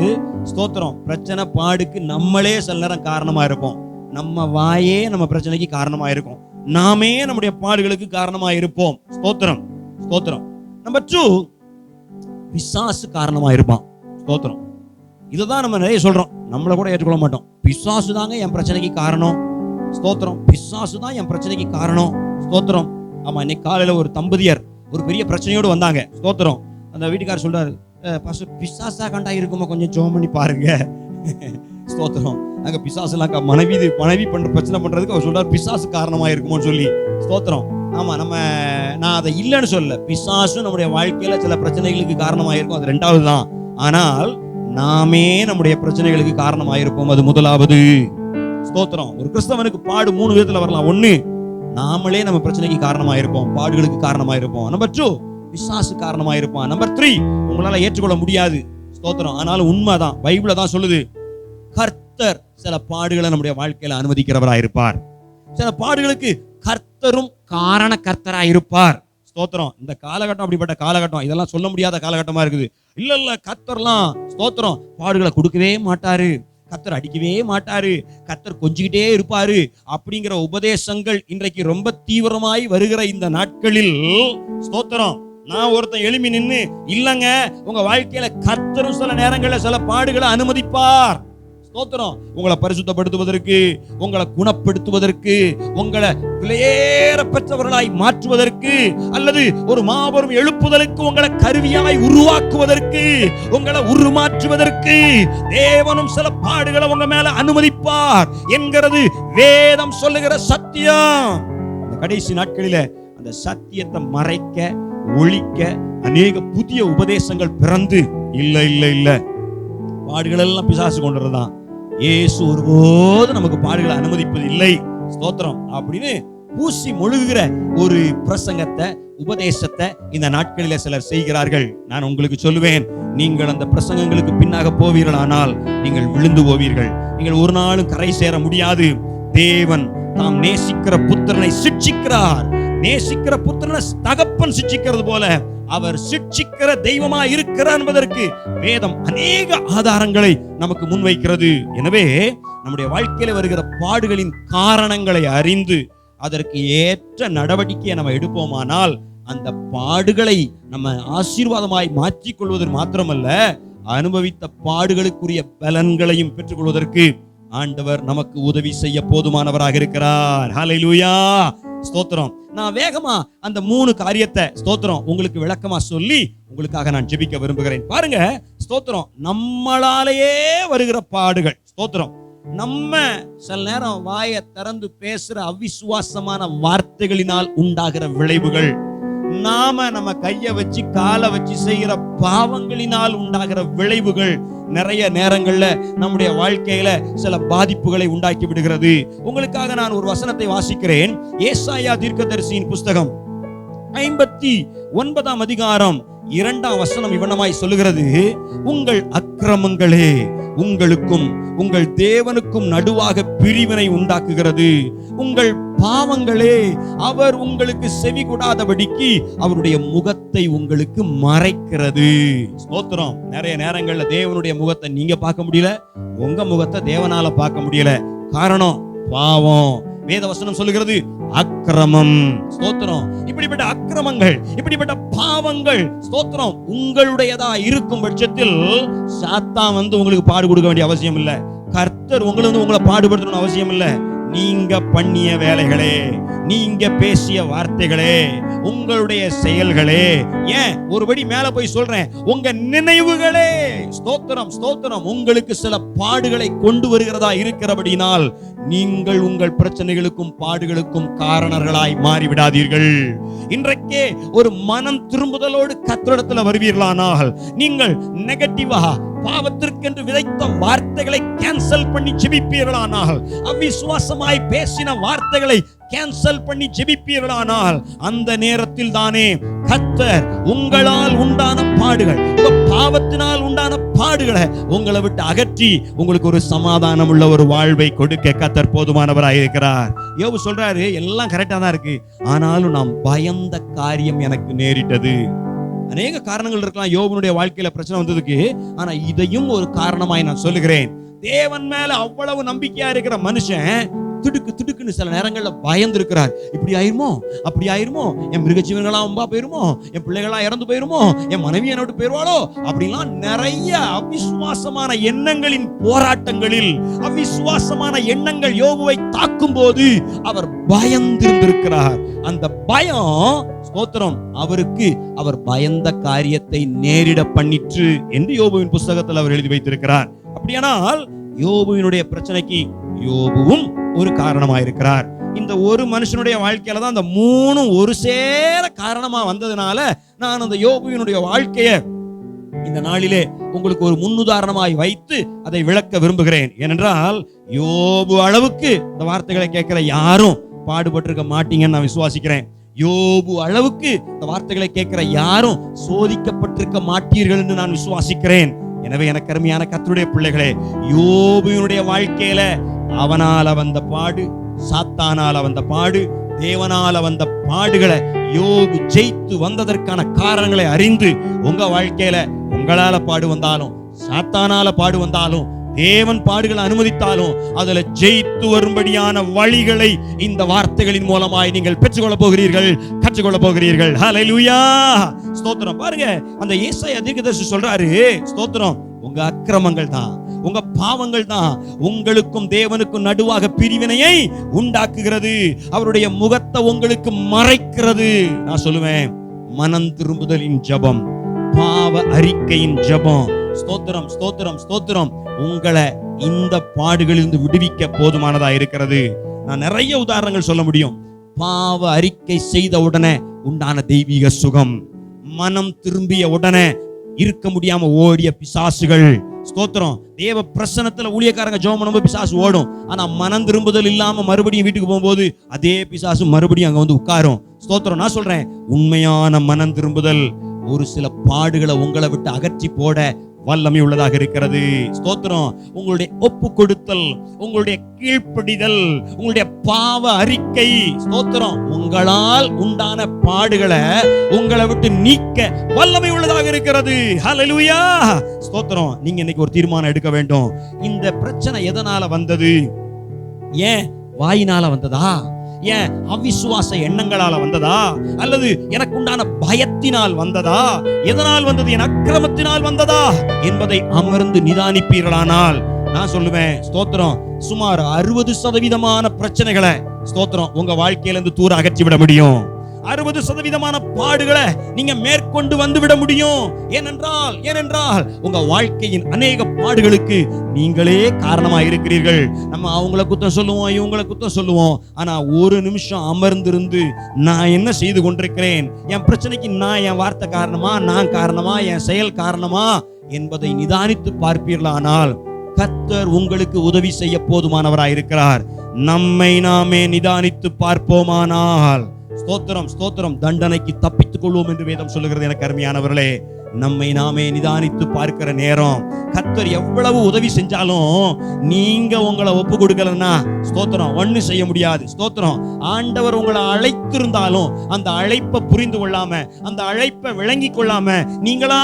ஸ்தோத்திரம், பிரச்சனை பாடுக்கு நம்மளே சில நேரம் காரணமா இருப்போம். நம்ம வாயே நம்ம பிரச்சனைக்கு காரணமா இருக்கும். நாமே நம்முடைய பாடுகளுக்கு காரணமா இருப்போம். ஸ்தோத்திரம், ஸ்தோத்திரம். நம்பர் 2, பிசாசு காரணமா இருப்பான். ஸ்தோத்திரம். இதுதான் நம்ம நிறைய சொல்றோம், நம்மள கூட ஏற்றுக்கொள்ள மாட்டோம். பிசாசு தாங்க என் பிரச்சனைக்கு காரணம். ஸ்தோத்திரம். பிசாசு தான் என் பிரச்சனைக்கு காரணம். ஸ்தோத்திரம். ஆமா, இன்னைக்கு காலையில ஒரு தம்பதியர் ஒரு பெரிய பிரச்சனையோடு வந்தாங்க. ஸ்தோத்திரம். அந்த வீட்டுக்காரர் சொல்றாரு, பிசாசா கண்டா இருக்குமா, கொஞ்சம் ஜெபம் பண்ணி பாருங்க. ஸ்தோத்திரம். அங்க பிசாசு எல்லாம் மனைவி பண்ற பிரச்சனை பண்றதுக்கு அவர் சொல்றாரு பிசாசு காரணமா இருக்குமோன்னு சொல்லி. ஸ்தோத்திரம். ஆமா, நான் அதை இல்லைன்னு சொல்ல, பிசாசு நம்முடைய வாழ்க்கையில சில பிரச்சனைகளுக்கு காரணமா இருக்கும், அது 2வது தான். ஆனால் நாமே நம்முடைய பிரச்சனைகளுக்கு காரணமா இருப்போம், அது முதலாவது. ஸ்தோத்திரம். ஒரு கிறிஸ்தவனுக்கு பாடு 3 விதத்துல வரலாம். 1, நாமளே நம்ம பிரச்சனைக்கு காரணமா இருப்போம், பாடுகளுக்கு காரணமா இருப்போம். நம்பர் 2, பிசாசு காரணமா இருப்பான். நம்பர் 3, உங்களால ஏற்றுக்கொள்ள முடியாது. ஸ்தோத்திரம். ஆனாலும் உண்மைதான், பைபிள்ல தான் சொல்லுது, கர்த்தர் சில பாடுகளை நம்முடைய வாழ்க்கையில அனுமதிக்கிறவராய் இருப்பார். சில பாடுகளுக்கு கர்த்தரும் காரண கர்த்தராய் இருப்பார். ஸ்தோத்திரம். இந்த காலகட்டம் அப்படிப்பட்ட காலகட்டம், இதெல்லாம் சொல்ல முடியாத காலகட்டமா இருக்குது. இல்ல கர்த்தர்லாம் ஸ்தோத்திரம் பாடுகளை கொடுக்கவே மாட்டாரு, கர்த்தர் அடிக்கவே மாட்டாரு, கர்த்தர் கொஞ்சிக்கிட்டே இருப்பாரு அப்படிங்கிற உபதேசங்கள் இன்றைக்கு ரொம்ப தீவிரமாய் வருகிற இந்த நாட்களில், ஸ்தோத்திரம், நான் ஒருத்தன் எழுப்பி நின்னு, இல்லங்க உங்க வாழ்க்கையில கர்த்தரும் சில நேரங்களில் சில பாடுகளை அனுமதிப்பார். ஸ்தோத்திரம். உங்களை பரிசுத்தப்படுத்துவதற்கு, உங்களை குணப்படுத்துவதற்கு, உங்களை விலையேற பெற்றவர்களாய் மாற்றுவதற்கு, அல்லது ஒரு மாபெரும் எழுப்புதலுக்கு உங்களை கருவியாய் உருவாக்குவதற்கு, உங்களை உருமாற்றுவதற்கு தேவனும் சில பாடுகளை உங்க மேல அனுமதிப்பார் என்கிறது வேதம் சொல்லுகிற சத்தியம். இந்த கடைசி நாட்களில அந்த சத்தியத்தை மறைக்க, ஒழிக்க அநேக புதிய உபதேசங்கள் பிறந்து, இல்ல பாடுகள் எல்லாம் பிசாசு கொண்டுறதான், இயேசு ஒருபோது நமக்கு பாடுகளை அனுமதிப்பது இல்லை. ஸ்தோத்திரம் அப்படின்னு பூசி மொழுகுகிற ஒரு பிரசங்கத்தை, உபதேசத்தை இந்த நாட்களில சிலர் செய்கிறார்கள். நான் உங்களுக்கு சொல்லுவேன், நீங்கள் அந்த பிரசங்கங்களுக்கு பின்னாக போவீர்களானால் நீங்கள் விழுந்து போவீர்கள். நீங்கள் ஒரு நாளும் கரை சேர முடியாது. தேவன் தாம் நேசிக்கிற புத்திரனை சிட்சிக்கிறார். நேசிக்கிற புத்திரனை தகப்பன் சிட்சிக்கிறது போல அவர் சிட்சிக்கிற தெய்வமா இருக்கிறார் என்பதற்கு வேதம் அநேக ஆதாரங்களை நமக்கு முன்வைக்கிறது. எனவே நம்முடைய வாழ்க்கையில வருகிற பாடுகளின் காரணங்களை அறிந்து அதற்கு ஏற்ற நடவடிக்கையை நம்ம எடுப்போமானால் அந்த பாடுகளை நம்ம ஆசீர்வாதமாய் மாற்றிக் கொள்வதற்கு மாத்திரமல்ல, அனுபவித்த பாடுகளுக்குரிய பலன்களையும் பெற்றுக் கொள்வதற்கு ஆண்டவர் நமக்கு உதவி செய்ய போதுமானவராக இருக்கிறார். ஹல்லேலூயா, ஸ்தோத்திரம். நான் வேகமா அந்த 3 காரியத்தை ஸ்தோத்திரம் உங்களுக்கு விளக்கமா சொல்லி உங்களுக்காக நான் ஜெபிக்க விரும்புகிறேன். பாருங்க, ஸ்தோத்திரம். நம்மளாலேயே வருகிற பாடுகள், ஸ்தோத்திரம். நம்ம சில நேரம் வாயை திறந்து பேசுற அவிசுவாசமான வார்த்தைகளினால் உண்டாகிற விளைவுகள், நாம நம்ம கைய வச்சு காலை வச்சு செய்கிற பாவங்களினால் உண்டாகிற விளைவுகள் நிறைய நேரங்கள்ல நம்முடைய வாழ்க்கையில சில பாதிப்புகளை உண்டாக்கி விடுகிறது. உங்களுக்காக நான் ஒரு வசனத்தை வாசிக்கிறேன். ஏசாயா தீர்க்கதரிசியின் புஸ்தகம் 59ஆம் அதிகாரம் 2ஆம் வசனம் இவ்வனமாய் சொல்லுகிறது, உங்கள் அக்கிரமங்களே உங்களுக்கும் உங்கள் தேவனுக்கும் நடுவாக பிரிவினை உண்டாக்குகிறது, உங்கள் பாவங்களே அவர் உங்களுக்கு செவி கொடாதபடிக்கு அவருடைய முகத்தை உங்களுக்கு மறைக்கிறது. ஸ்தோத்திரம். நிறைய நேரங்கள்ல தேவனுடைய முகத்தை நீங்க பார்க்க முடியல, உங்க முகத்தை தேவனால பார்க்க முடியல. காரணம் பாவம். வேதவசனம் சொல்லுகிறது அக்கிரமம். ஸ்தோத்திரம். இப்படிப்பட்ட அக்கிரமங்கள், இப்படிப்பட்ட பாவங்கள், ஸ்தோத்திரம், உங்களுடையதா இருக்கும் பட்சத்தில் சாத்தான் உங்களுக்கு பாடு கொடுக்க வேண்டிய அவசியம் இல்ல. கர்த்தர் உங்களை பாடுபடுத்தணும் அவசியம் இல்ல. நீங்க பண்ணிய வேலைகளே, நீங்க பேசிய வார்த்தைகளே, உங்களுடைய செயல்களே, ஏன் ஒருபடி மேல போய் சொல்றேன், உங்க நினைவுகளே, ஸ்தோத்திரம் ஸ்தோத்திரம், உங்களுக்கு சில பாடுகளை கொண்டு வருகிறதா இருக்கிறபடினால் நீங்கள் உங்கள் பிரச்சனைகளுக்கும் பாடுகளுக்கும் காரணர்களாய் மாறிவிடாதீர்கள். இன்றைக்கே ஒரு மனம் திரும்புதலோடு கர்த்தரிடத்துல வருவீர்களானால் நீங்கள் நெகட்டிவா பாவத்திற்கென்று விதைத்த வார்த்தைகளை கேன்சல் பண்ணி ஜெபிப்பீர்களானால், அவிசுவாசமாய் பேசின வார்த்தைகளை கேன்சல் பண்ணி ஜெபிப்பீர்களானால், அந்த நேரத்தில் தானே கர்த்தர் உங்களால் உண்டான பாடுகள், உங்க பாவத்தினால் உண்டான பாடுகளை உங்களை விட்டு அகற்றி உங்களுக்கு ஒரு சமாதானம் உள்ள ஒரு வாழ்வை கொடுக்க கர்த்தர் போதுமானவராக இருக்கிறார். யோபு சொல்றாரு, எல்லாம் கரெக்டா தான் இருக்கு, ஆனாலும் நான் பயந்த காரியம் எனக்கு நேரிட்டது. அநேக காரணங்கள் இருக்கலாம் யோபுனுடைய வாழ்க்கையில பிரச்சனை வந்ததுக்கு. ஆனா இதையும் ஒரு காரணமாய் நான் சொல்லுகிறேன். தேவன் மேல அவ்வளவு நம்பிக்கையா இருக்கிற மனுஷன் திடுக்குன்னு சில நேரங்கள்ல பயந்து இருக்கிறார். இப்படி ஆயிருமோ, அப்படி ஆயிருமோ, என் மிருகஜீவன்களா அம்பா போயிருமோ, என் பிள்ளைகளா இறந்து போயிருமோ, என் மனைவி என்னோட போயிருவாளோ, அப்படிலாம் நிறைய அவிசுவாசமான எண்ணங்களின் போராட்டங்களில் அவிசுவாசமான எண்ணங்கள் யோபுவை தாக்கும் போது அவர் பயந்திருந்திருக்கிறார். அந்த பயம், ஸ்தோத்திரம், அவருக்கு அவர் பயந்த காரியத்தை நேரிட பண்ணிற்று என்று யோபுவின் புஸ்தகத்தில் அவர் எழுதி வைத்திருக்கிறார். அப்படியானால் யோபுவினுடைய பிரச்சனைக்கு யோபுவும் ஒரு காரணமாயிருக்கிறார். இந்த ஒரு மனுஷனுடைய வாழ்க்கையில தான் அந்த 3 ஒரு சேர காரணமா வந்ததுனால நான் அந்த யோபுவினுடைய வாழ்க்கைய இந்த நாளிலே உங்களுக்கு ஒரு முன்னுதாரணமாய் வைத்து அதை விளக்க விரும்புகிறேன். ஏனென்றால் யோபு அளவுக்கு இந்த வார்த்தைகளை கேட்கிற யாரும் பாடுபட்டிருக்க மாட்டீங்கன்னு நான் விசுவாசிக்கிறேன். யோபு அளவுக்கு இந்த வார்த்தைகளை கேட்கிற யாரும் சோதிக்கப்பட்டிருக்க மாட்டீர்கள் என்று நான் விசுவாசிக்கிறேன். எனவே எனக்கு அருமையான கர்த்தருடைய பிள்ளைகளே, யோபுவினுடைய வாழ்க்கையில அவனால வந்த பாடு, சாத்தானால வந்த பாடு, தேவனால வந்த பாடுகளை யோபு ஜெயித்து வந்ததற்கான காரணங்களை அறிந்து உங்க வாழ்க்கையில உங்களால பாடு வந்தாலும், சாத்தானால பாடு வந்தாலும், தேவன் பாடுகளை அனுமதித்தாலும் அதுல ஜெயித்து வரும்படியான வழிகளை இந்த வார்த்தைகளின் மூலமாய் நீங்கள் பெற்றுக்கொள்ள போகிறீர்கள், கற்றுக்கொள்ள போகிறீர்கள். ஹல்லேலூயா, ஸ்தோத்திரம். பாருங்க, அந்த ஏசாயா தீர்க்கதரிசி சொல்றாரு, ஸ்தோத்திரம், உங்க அக்கிரமங்கள் தான், உங்க பாவங்கள் தான் உங்களுக்கும் தேவனுக்கும் நடுவாக பிரிவினையை உண்டாக்குகிறது, அவருடைய முகத்தை உங்களுக்கு மறைக்கிறது. நான் சொல்லுவேன், மனம் திரும்புதலின் ஜெபம், பாவ அறிக்கையின் ஜெபம், ஸ்தோத்திரம் ஸ்தோத்திரம் ஸ்தோத்திரம், உங்களை இந்த பாடுகளிலிருந்து விடுவிக்க போதுமானதா இருக்கிறது. நான் நிறைய உதாரணங்கள் சொல்ல முடியும். பாவ அறிக்கை செய்த உடனே உண்டான தெய்வீக சுகம், மனம் திரும்பிய உடனே இருக்க முடியாம ஓடிய பிசாசுகள், ஸ்தோத்திரம். தேவ பிரசன்னத்துல ஊழியக்காரங்க ஜெபம் பண்ணும்போது பிசாசு ஓடும். ஆனா மனம் திரும்புதல் இல்லாம மறுபடியும் வீட்டுக்கு போகும்போது அதே பிசாசு மறுபடியும் அங்க வந்து உட்காரும். ஸ்தோத்திரம். நான் சொல்றேன், உண்மையான மனம் திரும்புதல் ஒரு சில பாடுகளை உங்களை விட்டு அகற்றி போட வல்லமை உள்ளதாக இருக்கிறது. ஸ்தோத்திரம். உங்களுடைய ஒப்பு கொடுத்தல், உங்களுடைய கீழ்ப்படிதல், உங்களுடைய பாவ அறிக்கை, ஸ்தோத்திரம், உங்களால் உண்டான பாடுகளை உங்களை விட்டு நீக்க வல்லமை உள்ளதாக இருக்கிறது. ஹல்லேலூயா. ஸ்தோத்திரம். நீங்க இன்னைக்கு ஒரு தீர்மானம் எடுக்க வேண்டும். இந்த பிரச்சனை எதனால வந்தது? ஏன் வாயினால வந்ததா? ஏன் அவிசுவாச எண்ணங்களால வந்ததா? அல்லது எனக்கு உண்டான பயத்தினால் வந்ததா? எதனால் வந்தது? என் அக்கிரமத்தினால் வந்ததா என்பதை அமர்ந்து நிதானிப்பீர்களானால் நான் சொல்லுவேன், ஸ்தோத்திரம், சுமார் 60% பிரச்சனைகளை ஸ்தோத்திரம் உங்க வாழ்க்கையில இருந்து தூர அகற்றிவிட முடியும். 60% பாடுகளை நீங்க மேற்கொண்டு வந்து விட முடியும். ஏனென்றால் உங்க வாழ்க்கையின் அநேக பாடுகளுக்கு நீங்களே காரணமா இருக்கிறீர்கள். நம்ம அவங்கள குத்தம் சொல்லுவோம், இவங்கள குத்தம் சொல்லுவோம். ஆனா ஒரு நிமிஷம் அமர்ந்திருந்து நான் என்ன செய்து கொண்டிருக்கிறேன், என் பிரச்சனைக்கு நான் என் வார்த்தை காரணமா, நான் காரணமா, என் செயல் காரணமா என்பதை நிதானித்து பார்ப்பீர்களானால் கர்த்தர் உங்களுக்கு உதவி செய்ய போதுமானவராயிருக்கிறார். நம்மை நாமே நிதானித்து பார்ப்போமானால் ஸ்தோத்திரம், ஸ்தோத்திரம், தண்டனைக்கு தப்பித்துக் கொள்வோம் என்று வேதம் சொல்லுகிறது. எனக்கு அருமையானவர்களே, நம்மை நாமே நிதானித்து பார்க்கிற நேரம் கர்த்தர் எவ்வளவு உதவி செஞ்சாலும் நீங்க உங்களை ஒப்பு கொடுக்கலன்னா ஸ்தோத்திரம் ஒண்ணு செய்ய முடியாது. ஸ்தோத்திரம். ஆண்டவர் உங்களை அழைத்திருந்தாலும் அந்த அழைப்பை புரிந்து கொள்ளாம, அந்த அழைப்பை விளங்கி கொள்ளாம நீங்களா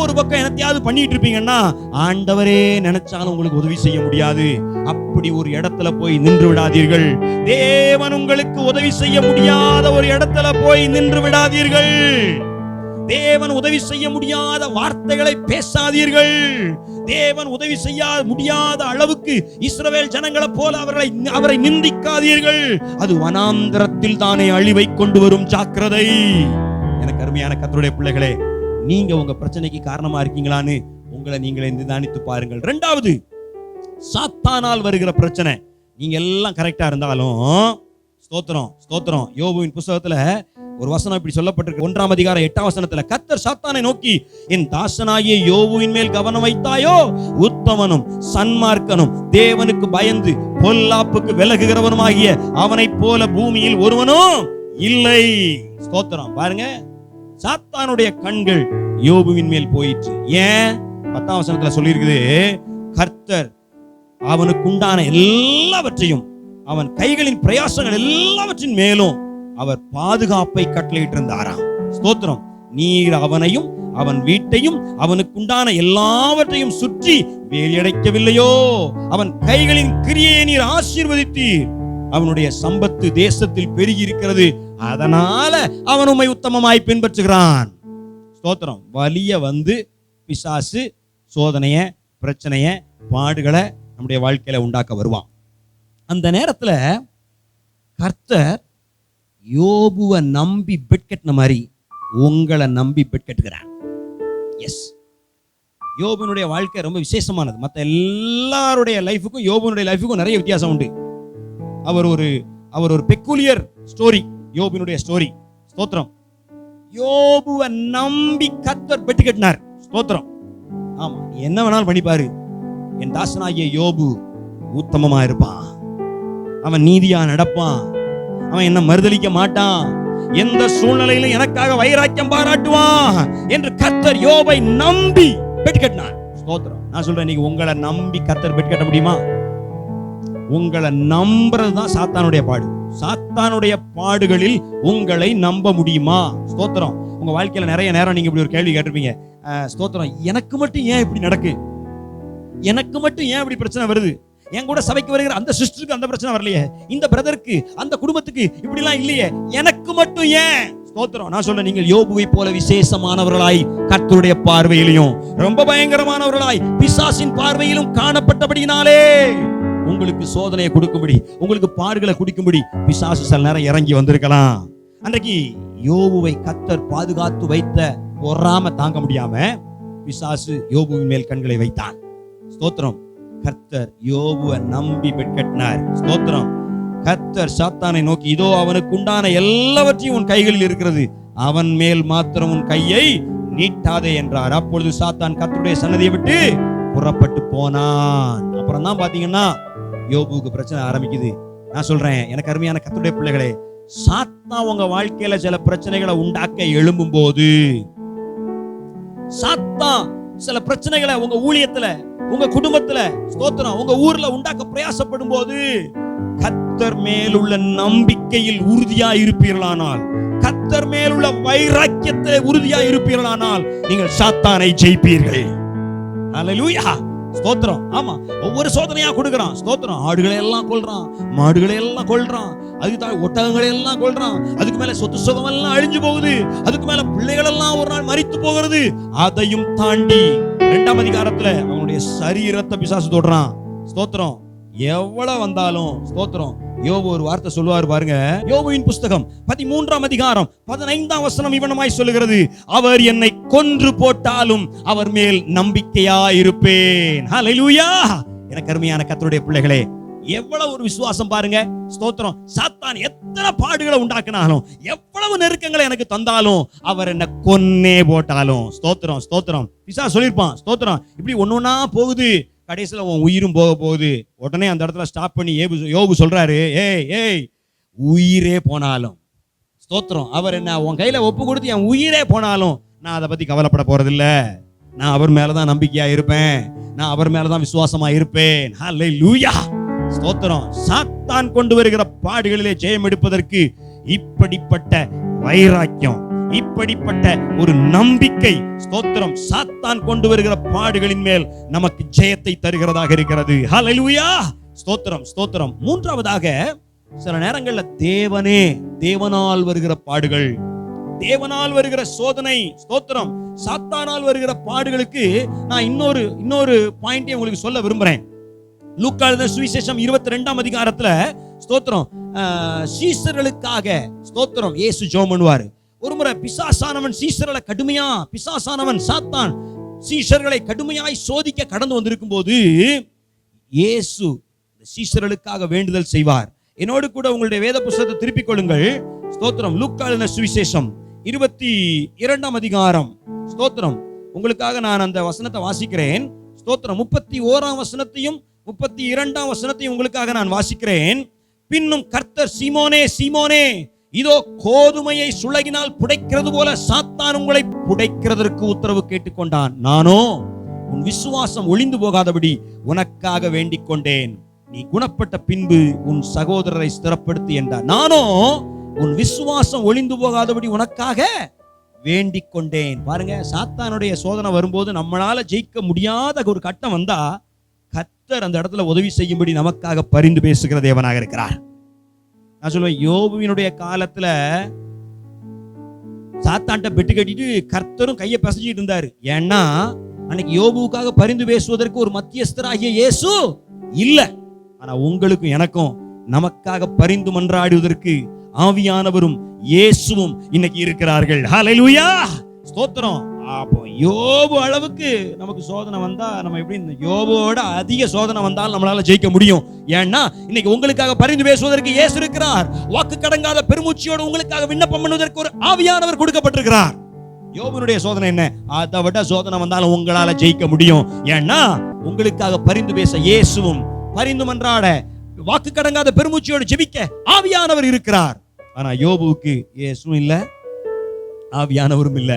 ஒரு பக்கம் என்னத்தையாவது பண்ணிட்டு இருப்பீங்கன்னா ஆண்டவரே நினைச்சாலும் உங்களுக்கு உதவி செய்ய முடியாது. அப்படி ஒரு இடத்துல போய் நின்று விடாதீர்கள். தேவன் உங்களுக்கு உதவி செய்ய முடியாத ஒரு இடத்துல போய் நின்று விடாதீர்கள். தேவன் உதவி செய்ய முடியாத வார்த்தைகளை பேசாதீர்கள். தேவன் உதவி செய்ய முடியாத அளவுக்கு இஸ்ரவேல் ஜனங்களை போல அவரை நிந்திக்காதீர்கள். அது வனாந்தரத்தில் தானே அழிவை கொண்டு வரும். ஜாக்கிரதை. எனக்கு அருமையான கர்த்தருடைய பிள்ளைகளே, நீங்க உங்க பிரச்சனைக்கு காரணமா இருக்கீங்களான்னு உங்களை நீங்களே நிதானித்து பாருங்கள். இரண்டாவது, சாத்தானால் வருகிற பிரச்சனை. நீங்க எல்லாம் கரெக்டா இருந்தாலும் ஸ்தோத்திரம், ஸ்தோத்திரம், யோபுவின் புத்தகத்துல ஒரு வசனம் இப்படி சொல்லப்பட்டிருக்கு. 1ஆம் அதிகாரம் 8ஆம் வசனத்துல கர்த்தர் சாத்தானை நோக்கி, என் தாசனாகிய யோபுவின் மேல் கவனம் வைத்தாயோ? உத்தமனும் சன்மார்க்கனும் தேவனுக்கு பயந்து பொல்லாப்புக்கு விலகுகிறவனுமாகிய அவனைப் போல பூமியில் ஒருவனும் இல்லை. ஸ்தோத்திரம். பாருங்க, சாத்தானுடைய கண்கள் யோபுவின் மேல் போயிற்று. ஏன்? 10ஆம் வசனத்துல சொல்லி இருக்குது, கர்த்தர் அவனுக்கு உண்டான எல்லாவற்றையும், அவன் கைகளின் பிரயாசங்கள் எல்லாவற்றின் மேலும் அவர் பாதுகாப்பை கட்டளையிட்டு இருந்தாராம். ஸ்தோத்திரம். நீர் அவனையும் அவன் வீட்டையும் அவனுக்குண்டான எல்லாவற்றையும் சுற்றி வேலியடைக்கவில்லையோ? அவன் கைகளின் கிரியை நீர் ஆசீர்வதித்தீர். அவனுடைய சம்பத்து தேசத்தில் பெருகி இருக்கிறது. அதனால அவன் உம்மை உத்தமமாய் பின்பற்றுகிறான். ஸ்தோத்திரம். வலிய வந்து பிசாசு சோதனைய, பிரச்சனைய, பாடுகளை நம்முடைய வாழ்க்கையில உண்டாக்க வருவான். அந்த நேரத்துல கர்த்தர் யோபுவை நம்பி பெட் கட்டின மாதிரி உங்களை நம்பி பெட் கட்டுகிறார். எஸ், யோபுனுடைய வாழ்க்கை ரொம்ப விசேஷமானது. மற்ற எல்லாருடைய லைஃபுக்கும் யோபுனுடைய லைஃபுக்கும் நிறைய வித்தியாசம் உண்டு. அவர் ஒரு பெக்குலியர் ஸ்டோரி, யோபுனுடைய ஸ்டோரி. ஸ்தோத்திரம். யோபுவை நம்பி கர்த்தர் பெட் கட்டினார். ஸ்தோத்திரம். ஆமா, என்ன வேணாலும் பண்ணிப்பாரு, என் தாசனாகிய யோபு உத்தமமா இருப்பான், அவன் நீதியா நடப்பான், அவன் என்ன மறுதலிக்க மாட்டான், எந்த சூழ்நிலையிலும் எனக்காக வைராக்கியம் பாராட்டுவான் என்று கர்த்தர் யோபை நம்பி பெட் கட்டினார். ஸ்தோத்திரம். நான் சொல்றேன், நீங்க உங்களை நம்பி கர்த்தர் பெட் கட்ட முடியுமா? உங்களை நம்புறதுதான் சாத்தானுடைய பாடு. சாத்தானுடைய பாடுகளில் உங்களை நம்ப முடியுமா? ஸ்தோத்திரம். உங்க வாழ்க்கையில நிறைய நேரம் நீங்க இப்படி ஒரு கேள்வி கேட்டிருப்பீங்க. ஸ்தோத்திரம், எனக்கு மட்டும் ஏன் இப்படி நடக்கு? எனக்கு மட்டும் ஏன் இப்படி பிரச்சனை வருது? என் கூட சபைக்கு வருகிற அந்த சிஸ்டருக்கு அந்த பிரச்சனை வரலையே, இந்த பிரதருக்கு அந்த குடும்பத்துக்கு இப்படி எல்லாம் இல்லையே, எனக்கு மட்டும் ஏன்? ஸ்தோத்திரம். நான் சொல்றேன், நீங்கள் யோபுவை போல விசேஷமானவர்களாய் கர்த்தருடைய பார்வையிலும் ரொம்ப பயங்கரமானவர்களாய் பிசாசின் பார்வையிலும் காணப்பட்டபடியினாலே உங்களுக்கு சோதனையை கொடுக்கும்படி, உங்களுக்கு பாடுகளை குடிக்கும்படி பிசாசு சில நேரம் இறங்கி வந்திருக்கலாம். அன்றைக்கு யோபுவை கர்த்தர் பாதுகாத்து வைத்த பொறாம தாங்க முடியாம பிசாசு யோபுவின் மேல் கண்களை வைத்தான். ஸ்தோத்திரம். கர்த்தர் யோபுவை நம்பி பெட் கட்டினார். ஸ்தோத்திரம். கர்த்தர் சாத்தானை நோக்கி, இதோ அவனுக்கு உண்டான எல்லாவற்றையும் உன் கைகளில் இருக்கிறது, அவன் மேல் மாத்திரம் உன் கையை நீட்டாதே என்றார். அப்பொழுது சாத்தான் கர்த்தருடைய சன்னதியை விட்டு புறப்பட்டு போனான். அப்புறம் தான் பாத்தீங்கன்னா யோபுவுக்கு பிரச்சனை ஆரம்பிக்குது. நான் சொல்றேன், எனக்கு அருமையான கர்த்தருடைய பிள்ளைகளே, சாத்தான் உங்க வாழ்க்கையில சில பிரச்சனைகளை உண்டாக்க எழும்பும் போது, சாத்தான் சில பிரச்சனைகளை உங்க ஊழியத்துல, உங்க குடும்பத்துல, ஸ்தோத்திரம், உங்க ஊர்ல உண்டாக்க பிரயாசப்படும் போது கர்த்தர் மேலுள்ள நம்பிக்கையில் உறுதியா இருப்பீர்களானால், கர்த்தர் மேலுள்ள வைராக்கியத்தை உறுதியா இருப்பீர்களானால் நீங்கள் சாத்தானை ஜெயிப்பீர்கள். ஹல்லேலூயா, ஸ்தோத்திரம். ஆமா, ஒவ்வொரு சோதனையா கொடுக்கறான். ஸ்தோத்திரம். ஆடுகளை எல்லாம் கொல்றான், மாடுகளை எல்லாம் கொல்றான், அதுக்கு ஒட்டகங்களை எல்லாம் கொல்றான், அதுக்கு மேல சொத்து சுகம் எல்லாம் அழிஞ்சு போகுது, அதுக்கு மேல பிள்ளைகள் எல்லாம் ஒரு நாள் மரித்து போகிறது. அதையும் தாண்டி 2ஆம் அதிகாரத்துல அவனுடைய சரீரத்தை பிசாசு தொடுறான். ஸ்தோத்திரம். எவ்வளவு வந்தாலும் ஸ்தோத்திரம். யோபு ஒரு வார்த்தை சொல்லுவார் பாருங்க. யோபுவின் புஸ்தகம் 13ஆம் அதிகாரம் 15ஆம் வசனம் இவனமாய் சொல்லுகிறது, அவர் என்னை கொன்று போட்டாலும் அவர் மேல் நம்பிக்கையா இருப்பேன். ஹல்லேலூயா. எனக்கு அருமையான கர்த்தருடைய பிள்ளைகளே, எவ்வளவு ஒரு விசுவாசம் பாருங்க. ஸ்தோத்திரம். சாத்தான் எத்தனை பாடுகளை உண்டாக்கினாலும், எவ்வளவு நெருக்கங்களை எனக்கு தந்தாலும், அவர் என்ன கொன்னே போட்டாலும், ஸ்தோத்திரம் ஸ்தோத்திரம். பிசாசு சொல்லியிருப்பான், ஸ்தோத்திரம், இப்படி ஒன்னொன்னா போகுது, கடைசியில உன் உயிரும் போக போகுது. உடனே அந்த இடத்துல ஸ்டாப் பண்ணி யோபு சொல்றாரு, ஏய் உயிரே போனாலும், ஸ்தோத்திரம், அவர் என்ன உன் கையில ஒப்பு கொடுத்து என் உயிரே போனாலும் நான் அதை பத்தி கவலைப்பட போறதில்ல. நான் அவர் மேலதான் நம்பிக்கையா இருப்பேன், நான் அவர் மேலதான் விசுவாசமா இருப்பேன். ஹல்லேலூயா, ஸ்தோத்திரம். சாத்தான் கொண்டு வருகிற பாடுகளிலே ஜெயம் எடுப்பதற்கு இப்படிப்பட்ட வைராக்கியம், இப்படிப்பட்ட ஒரு நம்பிக்கை, ஸ்தோத்திரம், சாத்தான் கொண்டு வருகிற பாடுகளின் மேல் நமக்கு ஜெயத்தை தருகிறதாக இருக்கிறது. ஹல்லேலூயா, ஸ்தோத்திரம் ஸ்தோத்திரம். மூன்றாவதாக, சில நேரங்கள்ல தேவனால் வருகிற பாடுகள், தேவனால் வருகிற சோதனை, ஸ்தோத்திரம், சாத்தானால் வருகிற பாடுகளுக்கு நான் இன்னொரு பாயிண்டை உங்களுக்கு சொல்ல விரும்புறேன். லூக்கா எழுதின சுவிசேஷம் 22ஆம் அதிகாரத்துல, ஸ்தோத்திரம், சீஷர்களுக்காக, ஸ்தோத்திரம், இயேசு ஜெபம் பண்ணுவாரு. ஒருமுறை பிசாசானவன் சீஷர்களை கடுமையா, பிசாசானவன் சாத்தான் சீஷர்களை கடுமையாய் சோதிக்க கடந்து வந்திருக்கும் போது இயேசு சீஷர்களுக்காக வேண்டுதல் செய்வார். என்னோடு கூட உங்களுடைய வேத புத்தகத்தை திருப்பிக் கொள்ளுங்கள். ஸ்தோத்திரம். லூக்கா எழுதின சுவிசேஷம் 22ஆம் அதிகாரம், ஸ்தோத்திரம், உங்களுக்காக நான் அந்த வசனத்தை வாசிக்கிறேன். ஸ்தோத்திரம். 31ஆம் வசனத்தையும் 32ஆம் வசனத்தையும் உங்களுக்காக நான் வாசிக்கிறேன். பின்னும் கர்த்தர், சீமோனே சீமோனே, இதோ கோதுமையை சுளகினால் புடைக்கிறது போல சாத்தான் உங்களை புடைக்கிறதற்கு உத்தரவு கேட்டுக்கொண்டான். நானோ உன் விசுவாசம் ஒளிந்து போகாதபடி உனக்காக வேண்டிக் கொண்டேன். நீ குணப்பட்ட பின்பு உன் சகோதரரை ஸ்திரப்படுத்தி என்றார். நானோ உன் விசுவாசம் ஒளிந்து போகாதபடி உனக்காக வேண்டிக் கொண்டேன். பாருங்க, சாத்தானுடைய சோதனை வரும்போது நம்மளால ஜெயிக்க முடியாத ஒரு கட்டம் வந்தா கர்த்தர் அந்த இடத்துல உதவி செய்யும்படி நமக்காக பரிந்து பேசுகிற தேவனாக இருக்கிறார். நான் சொல்லுவேன், யோபுவினுடைய காலத்துல சாத்தான்ட்ட பெட்டு கட்டிட்டு கர்த்தரும் கையை பிசைஞ்சிட்டு இருந்தாரு. ஏன்னா அன்னைக்கு யோபுவுக்காக பரிந்து பேசுவதற்கு ஒரு மத்தியஸ்தராகிய இயேசு இல்ல. ஆனா உங்களுக்கும் எனக்கும் நமக்காக பரிந்து மன்றாடுவதற்கு ஆவியானவரும் இயேசுவும் இன்னைக்கு இருக்கிறார்கள். ஹல்லேலூயா, ஸ்தோத்திரம். அப்போ யோபு அளவுக்கு நமக்கு சோதனை வந்தா நம்ம எப்படி இந்த யோபுவோட அதிக சோதனை வந்தாலும் நம்மளால ஜெயிக்க முடியும். ஏன்னா இன்னைக்கு உங்களுக்காக பரிந்து பேசுவதற்கு இயேசு இருக்கிறார். வாக்கு கடங்காத பெருமூச்சியோடு உங்களுக்காக விண்ணப்பம் பண்ணுவதற்கு ஒரு ஆவியானவர் கொடுக்கப்பட்டிருக்கிறார். யோபுனுடைய சோதனை என்ன? அதை விட சோதனை வந்தாலும் உங்களால ஜெயிக்க முடியும். ஏன்னா உங்களுக்காக பரிந்து பேச இயேசுவும், பரிந்து மன்றாட வாக்கு கடங்காத பெருமூச்சியோடு ஜெபிக்க ஆவியானவர் இருக்கிறார். ஆனா யோபுவுக்கு இயேசுவும் இல்ல, ஆவியானவரும் இல்ல.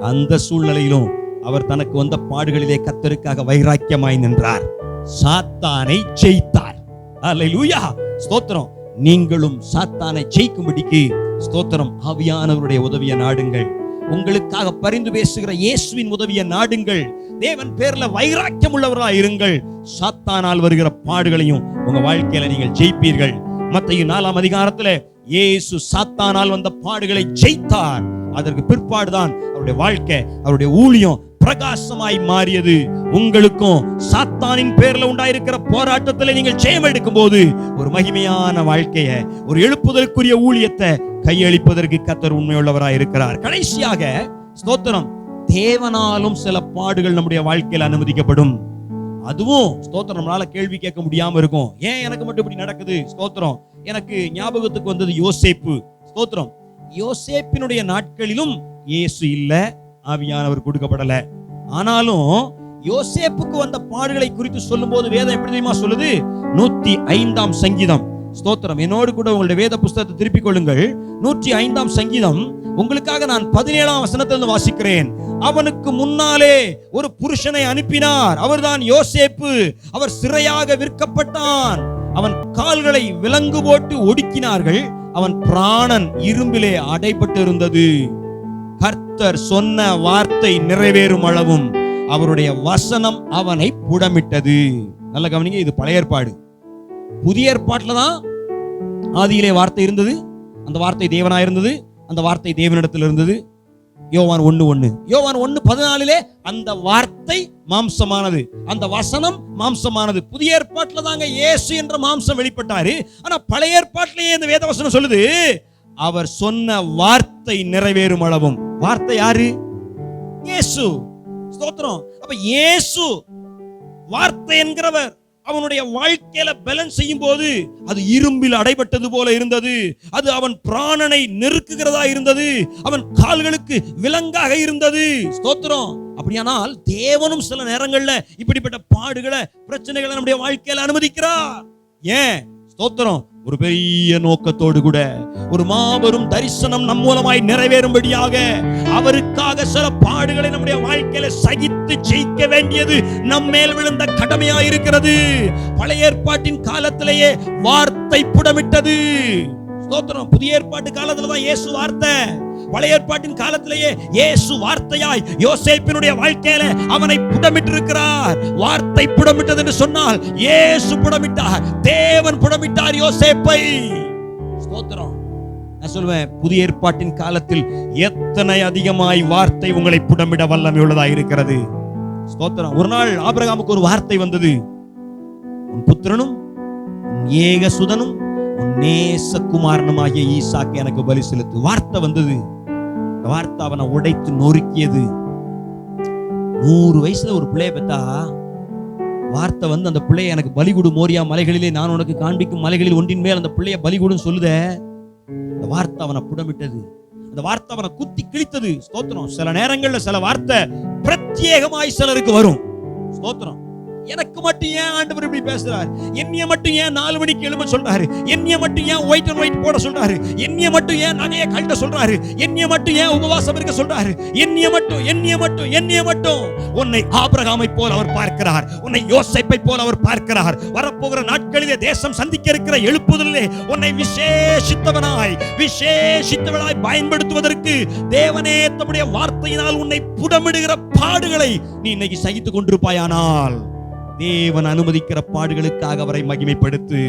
அந்த சூழ்நிலையிலும் அவர் தனக்கு வந்த பாடுகளிலே கர்த்தருக்காக வைராக்கியமாய் நின்றார், சாத்தானை ஜெயித்தார். அல்லேலூயா, ஸ்தோத்திரம். நீங்களும் சாத்தானை ஜெயிக்கும்படிக்கு, ஸ்தோத்திரம், ஆவியானவருடைய உதவியை நாடுங்கள். உங்களுக்காக பரிந்து பேசுகிற இயேசுவின் உதவியை நாடுங்கள். தேவன் பேர்ல வைராக்கியம் உள்ளவர்களாய் இருங்கள். சாத்தானால் வருகிற பாடுகளையும் உங்க வாழ்க்கையில நீங்கள் ஜெயிப்பீர்கள். மத்தேயு 4ஆம் அதிகாரத்துல இயேசு சாத்தானால் வந்த பாடுகளை ஜெயித்தார். அதற்கு பிற்பாடுதான் அவருடைய வாழ்க்கை, அவருடைய ஊழியம் பிரகாசமாய் மாறியது. உங்களுக்கும் சாத்தானின் பேர்ல உண்டாயிருக்கிற போராட்டத்தில் நீங்கள் ஜெயம் எடுக்கும் போது ஒரு மகிமையான வாழ்க்கைய, ஒரு எழுப்புதலுக்குரிய ஊழியத்தை கையளிப்பதற்கு கர்த்தர் உண்மையுள்ளவராய் இருக்கிறார். கடைசியாக, ஸ்தோத்திரம், தேவனாலும் சில பாடுகள் நம்முடைய வாழ்க்கையில் அனுமதிக்கப்படும். அதுவும் ஸ்தோத்திரம், நம்மளால கேள்வி கேட்க முடியாம இருக்கும். ஏன் எனக்கு மட்டும் இப்படி நடக்குது? ஸ்தோத்திரம். எனக்கு ஞாபகத்துக்கு வந்தது யோசேப்பு. ஸ்தோத்திரம். யோசேப்பினுடைய நாட்களிலும் இயேசு இல்ல, ஆவியானவர் கொடுக்கப்படல. ஆனாலும் யோசேப்புக்கு வந்த பாடுகளை குறித்து சொல்லும் போது வேதம் எப்படி தெரியுமா சொல்லுது? 105ஆம் சங்கீதம் ஸ்தோத்திரம். என்னோடு கூட உங்களுடைய வேத புஸ்தகத்தை திருப்பிக் கொள்ளுங்கள். 105ஆம் சங்கீதம் உங்களுக்காக நான் 17ஆம் வசனத்திலிருந்து வாசிக்கிறேன். அவனுக்கு முன்னாலே ஒரு புருஷனை அனுப்பினார், அவர்தான் யோசேப்பு. அவர் சிறையாக விற்கப்பட்டான். அவன் கால்களை விலங்கு போட்டு ஒடுக்கினார்கள். அவன் பிராணன் இரும்பிலே அடைபட்டு இருந்தது. கர்த்தர் சொன்ன வார்த்தை நிறைவேறும் அளவும் அவருடைய வசனம் அவனை புடமிட்டது. நல்ல கவனிங்க, இது பழைய ஏற்பாடு. புதிய ஏற்பாட்டுல தான் ஆதியிலே வார்த்தை இருந்தது, அந்த வார்த்தை தேவனா இருந்தது, அந்த வார்த்தை தேவனிடத்தில் இருந்தது. யோவான் 1:1, யோவான் 1:14 அந்த வார்த்தை மாம்சமானது, அந்த வசனம் மாம்சமானது. புதிய ஏற்பாட்டுல தாங்க இயேசு என்ற மாம்சம் வெளிப்பட்டாரு. ஆனா பழைய ஏற்பாட்டிலேயே இந்த வேத வசனம் சொல்லுது, அவர் சொன்ன வார்த்தை நிறைவேறும் அளவும். வார்த்தை யாரு? இயேசு. ஸ்தோத்திரம். அப்ப இயேசு வார்த்தை என்கிறவர் அவனுடைய வாழ்க்கையில பேலன்ஸ் செய்யும் போது அது இரும்பில் அடைபட்டது போல இருந்தது. அது அவன் பிராணனை நெருக்குகிறதா இருந்தது. அவன் கால்களுக்கு விலங்காக இருந்தது. ஸ்தோத்திரம். அப்படியானால் தேவனும் சில நேரங்கள்ல இப்படிப்பட்ட பாடுகளை, பிரச்சனைகளை நம்முடைய வாழ்க்கையில அனுமதிக்கிறார். ஏன்? ஸ்தோத்திரம். ஒரு பெரிய நோக்கத்தோடு கூட, ஒரு மாபெரும் தரிசனம் நம் மூலமாய் நிறைவேறும்படியாக அவருக்காக சில பாடுகளை நம்முடைய வாழ்க்கையில சகித்து ஜெயிக்க வேண்டியது நம் மேல் விழுந்த கடமையா இருக்கிறது. பழைய ஏற்பாட்டின் காலத்திலேயே வார்த்தை புடமிட்டது. ஸ்தோத்திரம். புதிய ஏற்பாட்டு காலத்துல தான் இயேசு வார்த்தை. பழைய ஏற்பாட்டின் காலத்திலேயே இயேசு வார்த்தையாய் யோசேப்பினுடைய வாழ்க்கையில அவனை புடமிட்டிருக்கிறார். வார்த்தை புடமிட்டது என்று சொன்னால் இயேசு புடமிட்டார், தேவன் புடமிட்டார் யோசேப்பை. ஸ்தோத்திரம். நான் சொல்வேன், புதிய ஏற்பாட்டின் காலத்தில் எத்தனை அதிகமாய் வார்த்தை உங்களை புடமிட வல்லமை உள்ளதா இருக்கிறது. ஸ்தோத்திரம். ஒரு நாள் ஆபிரகாமுக்கு ஒரு வார்த்தை வந்தது, உன் புத்திரனும் உன் ஏக சுதனும் உன் நேசகுமாரனுமாகிய ஈசாக்கு எனக்கு பலி செலுத்து. வார்த்தை வந்தது. வார்த்தை அவனை உடைத்து நொறுக்கியது. 100 வயசுல ஒரு பிள்ளைய பெத்தா வார்த்தை வந்து அந்த பிள்ளைய எனக்கு பலி கொடு, மோரியா மலைகளிலே நான் உனக்கு காண்பிக்கும் மலைகளில் ஒன்றின் மேல் அந்த பிள்ளைய பலி கொடுன்னு சொல்லுத. அந்த வார்த்தை அவனை புடமிட்டது. அந்த வார்த்தை அவனை குத்தி கிழித்தது. ஸ்தோத்திரம். சில நேரங்கள்ல சில வார்த்தை பிரத்யேகமாய் சிலருக்கு வரும். ஸ்தோத்திரம். எனக்கு மட்டும் ஏன் ஆண்டவர் இப்படி பேசுறாரு? என்னைய மட்டும் ஏன் 4 மணிக்கு எழும்ப சொல்றாரு? என்னைய மட்டும் ஏன் ஒயிட் அண்ட் ஒயிட் போட சொல்றாரு? என்னைய மட்டும் ஏன் நகைய கழட்ட சொல்றாரு? என்னைய மட்டும் ஏன் உபவாசம் இருக்க சொல்றாரு? என்னைய மட்டும். உன்னை ஆபிரகாமை போல அவர் பார்க்கிறார், உன்னை யோசேப்பை போல அவர் பார்க்கிறார். வரப்போகிற நாட்களிலே தேசம் சந்திக்க இருக்கிற எழுப்புதலிலே உன்னை விசேஷித்தவளாய் பயன்படுத்துவதற்கு தேவனே தம்முடைய வார்த்தையினால் உன்னை புடமிடுகிற பாடுகளை நீ இன்னைக்கு சகித்துக் கொண்டிருப்பாயானால் தேவன் அனுமதிக்கிற பாடுகளுக்காக அவரை மகிமைப்படுத்து.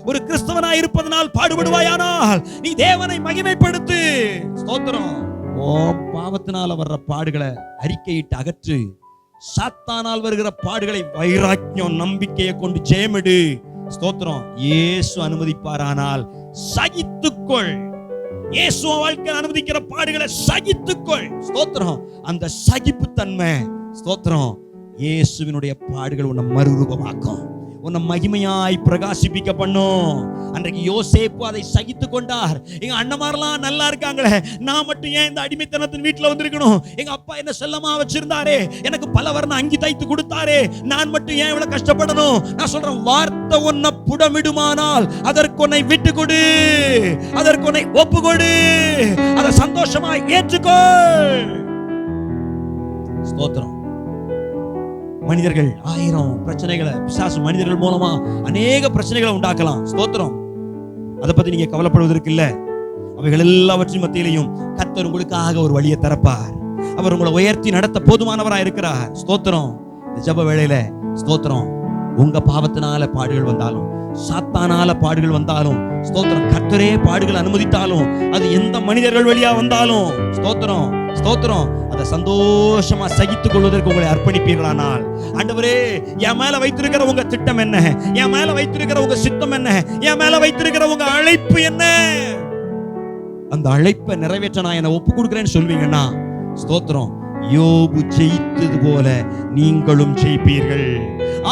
ஒரு கிறிஸ்தவனாய் இருப்பதனால் பாடுபடுவாயானால் நீ தேவனை மகிமைப்படுத்து. ஸ்தோத்திரம். பாவத்தினால வர்ற பாடுகளை அறிக்கையிட்டு அகற்று. சாத்தானால் வருகிற பாடுகளை வைராக்கியம், நம்பிக்கையை கொண்டு ஜெயமிடு. ஸ்தோத்திரம். இயேசு அனுமதிப்பாரானால் சகித்துக்கொள். இயேசு வாழ்க்கையில் அனுமதிக்கிற பாடுகளை சகித்துக்கொள். ஸ்தோத்திரம். அந்த சகிப்பு தன்மை, ஸ்தோத்திரம், இயேசுவினுடைய பாடுகள் உன்னை மறுரூபமாக்கும், உன்னை மகிமையாய் பிரகாசிப்பிக்க பண்ணும். அன்றைக்கு யோசேப்பு அதை சகித்து கொண்டார். எங்க அண்ணமாரெல்லாம் நல்லா இருக்காங்களே, நான் மட்டும் ஏன் இந்த அடிமைத்தனத்தின் வீட்டுல வந்திருக்கணும்? எங்க அப்பா என்ன செல்லமா வச்சிருந்தாரே, எனக்கு பல வர்ண அங்கி தைத்து கொடுத்தாரே, நான் மட்டும் ஏன் இவ்வளவு கஷ்டப்படணும்? நான் சொல்றேன், வார்த்தை உன்னை புடமிடுமானால் அதற்கு உன்னை விட்டு கொடு, அதற்கு உன்னை ஒப்பு கொடு, அதை சந்தோஷமாய் ஏற்றுக்கொள். ஸ்தோத்திரம். மனிதர்கள் 1000 பிரச்சனைகளை, பிசாசு மனிதர்கள் மூலமா அநேக பிரச்சனைகளை உண்டாக்கலாம். ஸ்தோத்திரம். அதை பத்தி நீங்க கவலைப்படுவதற்கு இல்ல. அவைகள் எல்லாவற்றின் மத்தியிலையும் கர்த்தர் உங்களுக்காக ஒரு வழியை திறப்பார். அவர் உங்களை உயர்த்தி நடத்த போதுமானவராக இருக்கிறார். ஸ்தோத்திரம். இந்த ஜெப வேளையில ஸ்தோத்திரம், உங்க பாவத்தினால பாடுகள் வந்தாலும், சாத்தானால பாடுகள் வந்தாலும், ஸ்தோத்திரம், கர்த்தரே பாடுகள் அனுமதித்தாலும், அது எந்த மனிதர்கள் வழியா வந்தாலும், ஸ்தோத்திரம் ஸ்தோத்திரம், அதை சந்தோஷமா சகித்துக் கொள்வதற்கு உங்களை அர்ப்பணிப்பீர்களானால், ஆண்டவரே, என் மேல வைத்திருக்கிற உங்க திட்டம் என்ன, என் மேல வைத்திருக்கிற உங்க சித்தம் என்ன, என் மேல வைத்திருக்கிற உங்க அழைப்பு என்ன, அந்த அழைப்பை நிறைவேற்ற நான் என்னை ஒப்பு கொடுக்கிறேன்னு சொல்வீங்கன்னா, ஸ்தோத்திரம், யோபு ஜெயித்தது போல நீங்களும் ஜெயிப்பீர்கள்.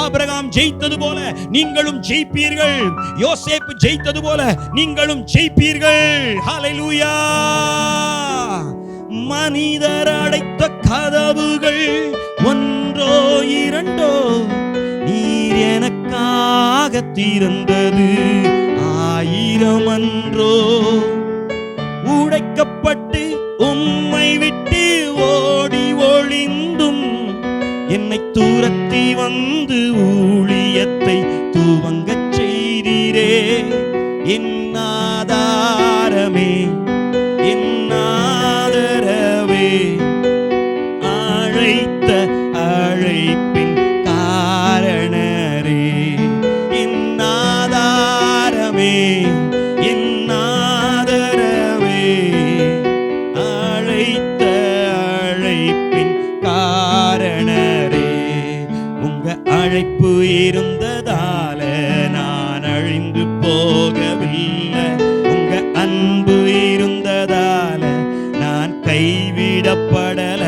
ஆபிரகாம் ஜெயித்தது போல நீங்களும் ஜெயிப்பீர்கள். யோசேப்பு ஜெயித்தது போல நீங்களும் ஜெயிப்பீர்கள். ஹல்லேலூயா. மனிதர் அடைத்த கதவுகள் ஒன்றோ இரண்டோ நீர் எனக்காக திறந்தது பாத்திரமன்றோ, உடைக்கப்பட்டு உம்மை விட்டு ஓடி ஒளிந்தும் என்னை துரத்தி வந்து ஊழியத்தை துவங்கச் செய்தீரே. என் ஆதாரமே, என் ஆதரவே, அழைத்த அழைப்பின் காரணரே. என் ஆதாரமே, என் ஆதரவே, அழைத்த அழைப்பின் காரணரே. உங்க அழைப்பு இருந்ததால நான் அழிந்து போகவில்லை. உங்க அன்பு இருந்ததால நான் கைவிடப்படல.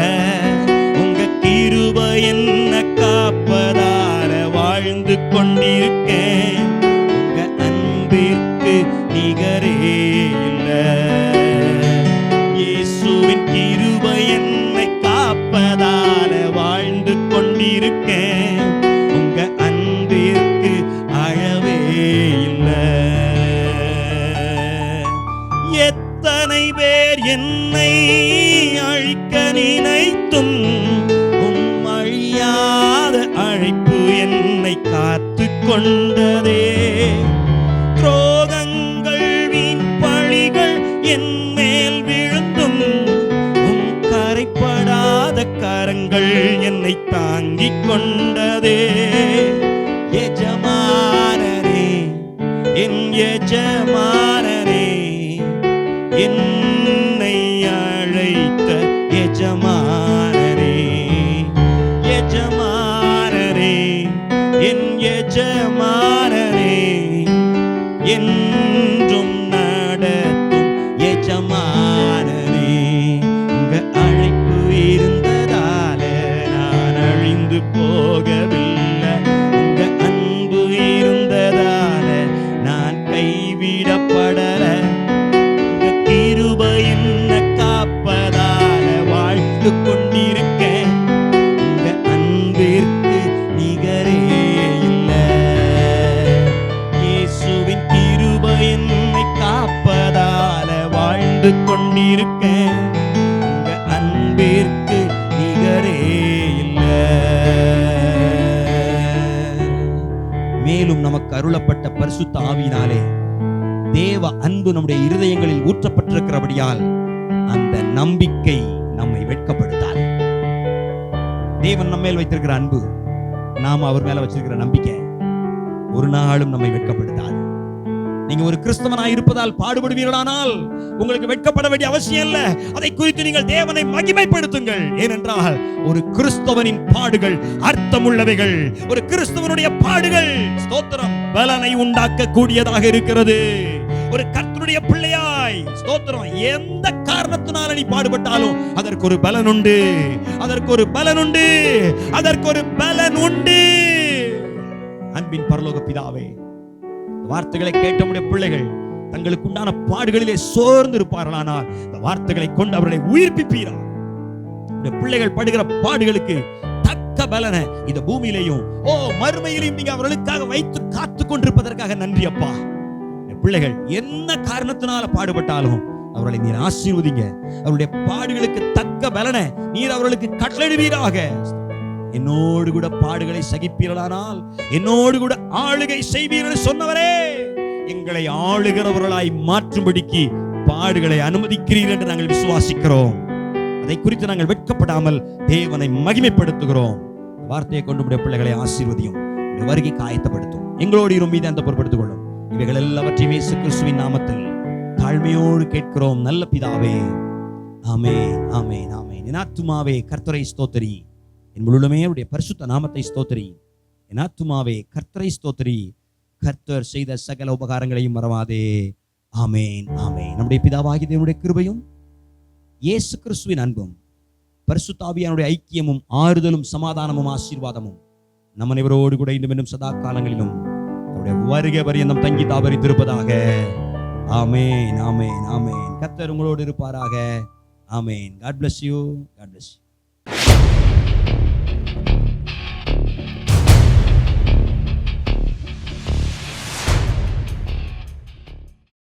உங்க கிருபை என்ன காப்பதால வாழ்ந்து கொண்டிருக்கேன். உங்க அன்பிற்கு நிகரே இல்லை. இயேசுவின் கிருபை என்னை காப்பதால வாழ்ந்து கொண்டிருக்கேன். உங்க அன்பிற்கு அளவே இல்லை. எத்தனை பேர் என்னை அழிக்க நினைத்தும் உம் அழியாத அழைப்பு என்னை காத்து கொண்டதே. துரோகங்கள் வீண் பழிகள் என் மேல் விழுந்தும் உம் கரைப்படாத கரங்கள் என்னை தாங்கிக் கொண்டதே. எஜமானரே, என் எஜமானரே, என்னை அழைத்த எஜமானரே. எஜமானரே, என் எஜமானரே, என்றும் நடத்தும் எஜமானரே. உங்க அழைப்பு இருந்ததால நான் அழிந்து போகவில்லை. உங்க அன்பு இருந்ததால நான் கைவிடப்படல. உங்க கிருபை என்ன காப்பதால வாழ்ந்து கொண்டிருக்கேன். உங்க அன்பிற்கு நிகரே இல்லை. இயேசுவின் கிருபை என்னை காப்பதால வாழ்ந்து கொண்டிருக்கேன். உங்க அன்பிற்கு நிகரே இல்லை. மேலும் நமக்கு அருளப்பட்ட பரிசுத்த ஆவியினாலே தேவ அன்பு நம்முடைய இருதயங்களில் ஊற்றப்பட்டிருக்கிறபடியால் அந்த நம்பிக்கை நம்மை வெட்கப்படுத்தாது. தேவன் நம்ம மேல் வைத்திருக்கிற அன்பு, நாம் அவர் மேல வச்சிருக்கிற நம்பிக்கை ஒரு நாளும் நம்மை வெட்கப்படுத்தாது. நீங்க ஒரு கிறிஸ்தவனாய் இருப்பதால் பாடுபடுவீர்களானால் உங்களுக்கு வெட்கப்பட வேண்டிய அவசியம் இல்லை. அதை குறித்து நீங்கள் தேவனை மகிமைப்படுத்துங்கள். ஏனென்றால் ஒரு கிறிஸ்தவனின் பாடுகள் அர்த்தமுள்ளவைகள். ஒரு கிறிஸ்தவனுடைய பாடுகள் ஸ்தோத்திரம் பலனை உண்டாக்க கூடியதாக இருக்கிறது. ஒரு கர்த்தருடைய பிள்ளையாய் ஸ்தோத்திரம் எந்த காரணத்தினால நீ பாடுபட்டாலும் அதற்கு ஒரு பலன் உண்டு. அதற்கு ஒரு பலன் உண்டு. அதற்கு ஒரு பலன் உண்டு. அன்பின் பரலோக பிதாவே, வார்த்தைகளை கேட்ட நம்முடைய பிள்ளைகள் தங்களுக்கு உண்டான பாடுகளிலே சோர்ந்து இருப்பார்களானால் இந்த வார்த்தைகளை கொண்டு அவர்களை உயிர்ப்பிப்பீரா. பிள்ளைகள் படுகிற பாடுகளுக்கு தக்க பலனை இந்த பூமியிலேயும் மறுமையிலையும் நீங்க அவர்களுக்காக வைத்து காத்து கொண்டிருப்பதற்காக நன்றி அப்பா. பிள்ளைகள் என்ன காரணத்தினால பாடுபட்டாலும் அவர்களை நீர் ஆசீர்வதிங்க. அவருடைய பாடுகளுக்கு தக்க பலனை நீர் அவர்களுக்கு கட்டளையிடுவீராக. என்னோடு கூட பாடுகளை சகிப்பீர்களானால் என்னோடு கூட ஆளுகை செய்வீர்கள் சொன்னவரே, எங்களை ஆளுகிறவர்களாய் மாற்றும்படிக்கு பாடுகளை அனுமதிக்கிறீர்கள் என்று நாங்கள் விசுவாசிக்கிறோம். அதை குறித்து நாங்கள் வெட்கப்படாமல் தேவனை மகிமைப்படுத்துகிறோம். வார்த்தையை கொண்டு பிள்ளைகளை ஆசீர்வதியும், வருகைக்கு ஆயத்தப்படுத்தும். எங்களோடு இரும் மீது அந்த பொறுப்படுத்திக் கொள்ளும். இவைகள் எல்லாவற்றையும் இயேசு கிறிஸ்துவின் நாமத்தில் தாழ்மையோடு கேட்கிறோம் நல்ல பிதாவே. ஆமென், ஆமென், ஆமென். என் ஆத்துமாவே கர்த்தரை ஸ்தோத்திரி, என் முழுமே அவருடைய பரிசுத்த நாமத்தை ஸ்தோத்திரி. என் ஆத்துமாவே கர்த்தரை ஸ்தோத்திரி, கர்த்தர் செய்த சகல உபகாரங்களையும் மறவாதே. ஆமென், ஆமென். நம்முடைய பிதாவாகிய தேவனுடைய கிருபையும் இயேசு கிறிஸ்துவின் அன்பும் பரிசுத்த ஆவியானுடைய ஐக்கியமும் ஆறுதலும் சமாதானமும் ஆசீர்வாதமும் நம்ம அனைவரோடு கூட இன்னும் சதா காலங்களிலும் அவருடைய வருகை பரியந்தம் தங்கி தாபரித்திருப்பதாக. ஆமென், ஆமென், ஆமென். கர்த்தர் உங்களோடு இருப்பாராக. ஆமென். God bless you. God bless you.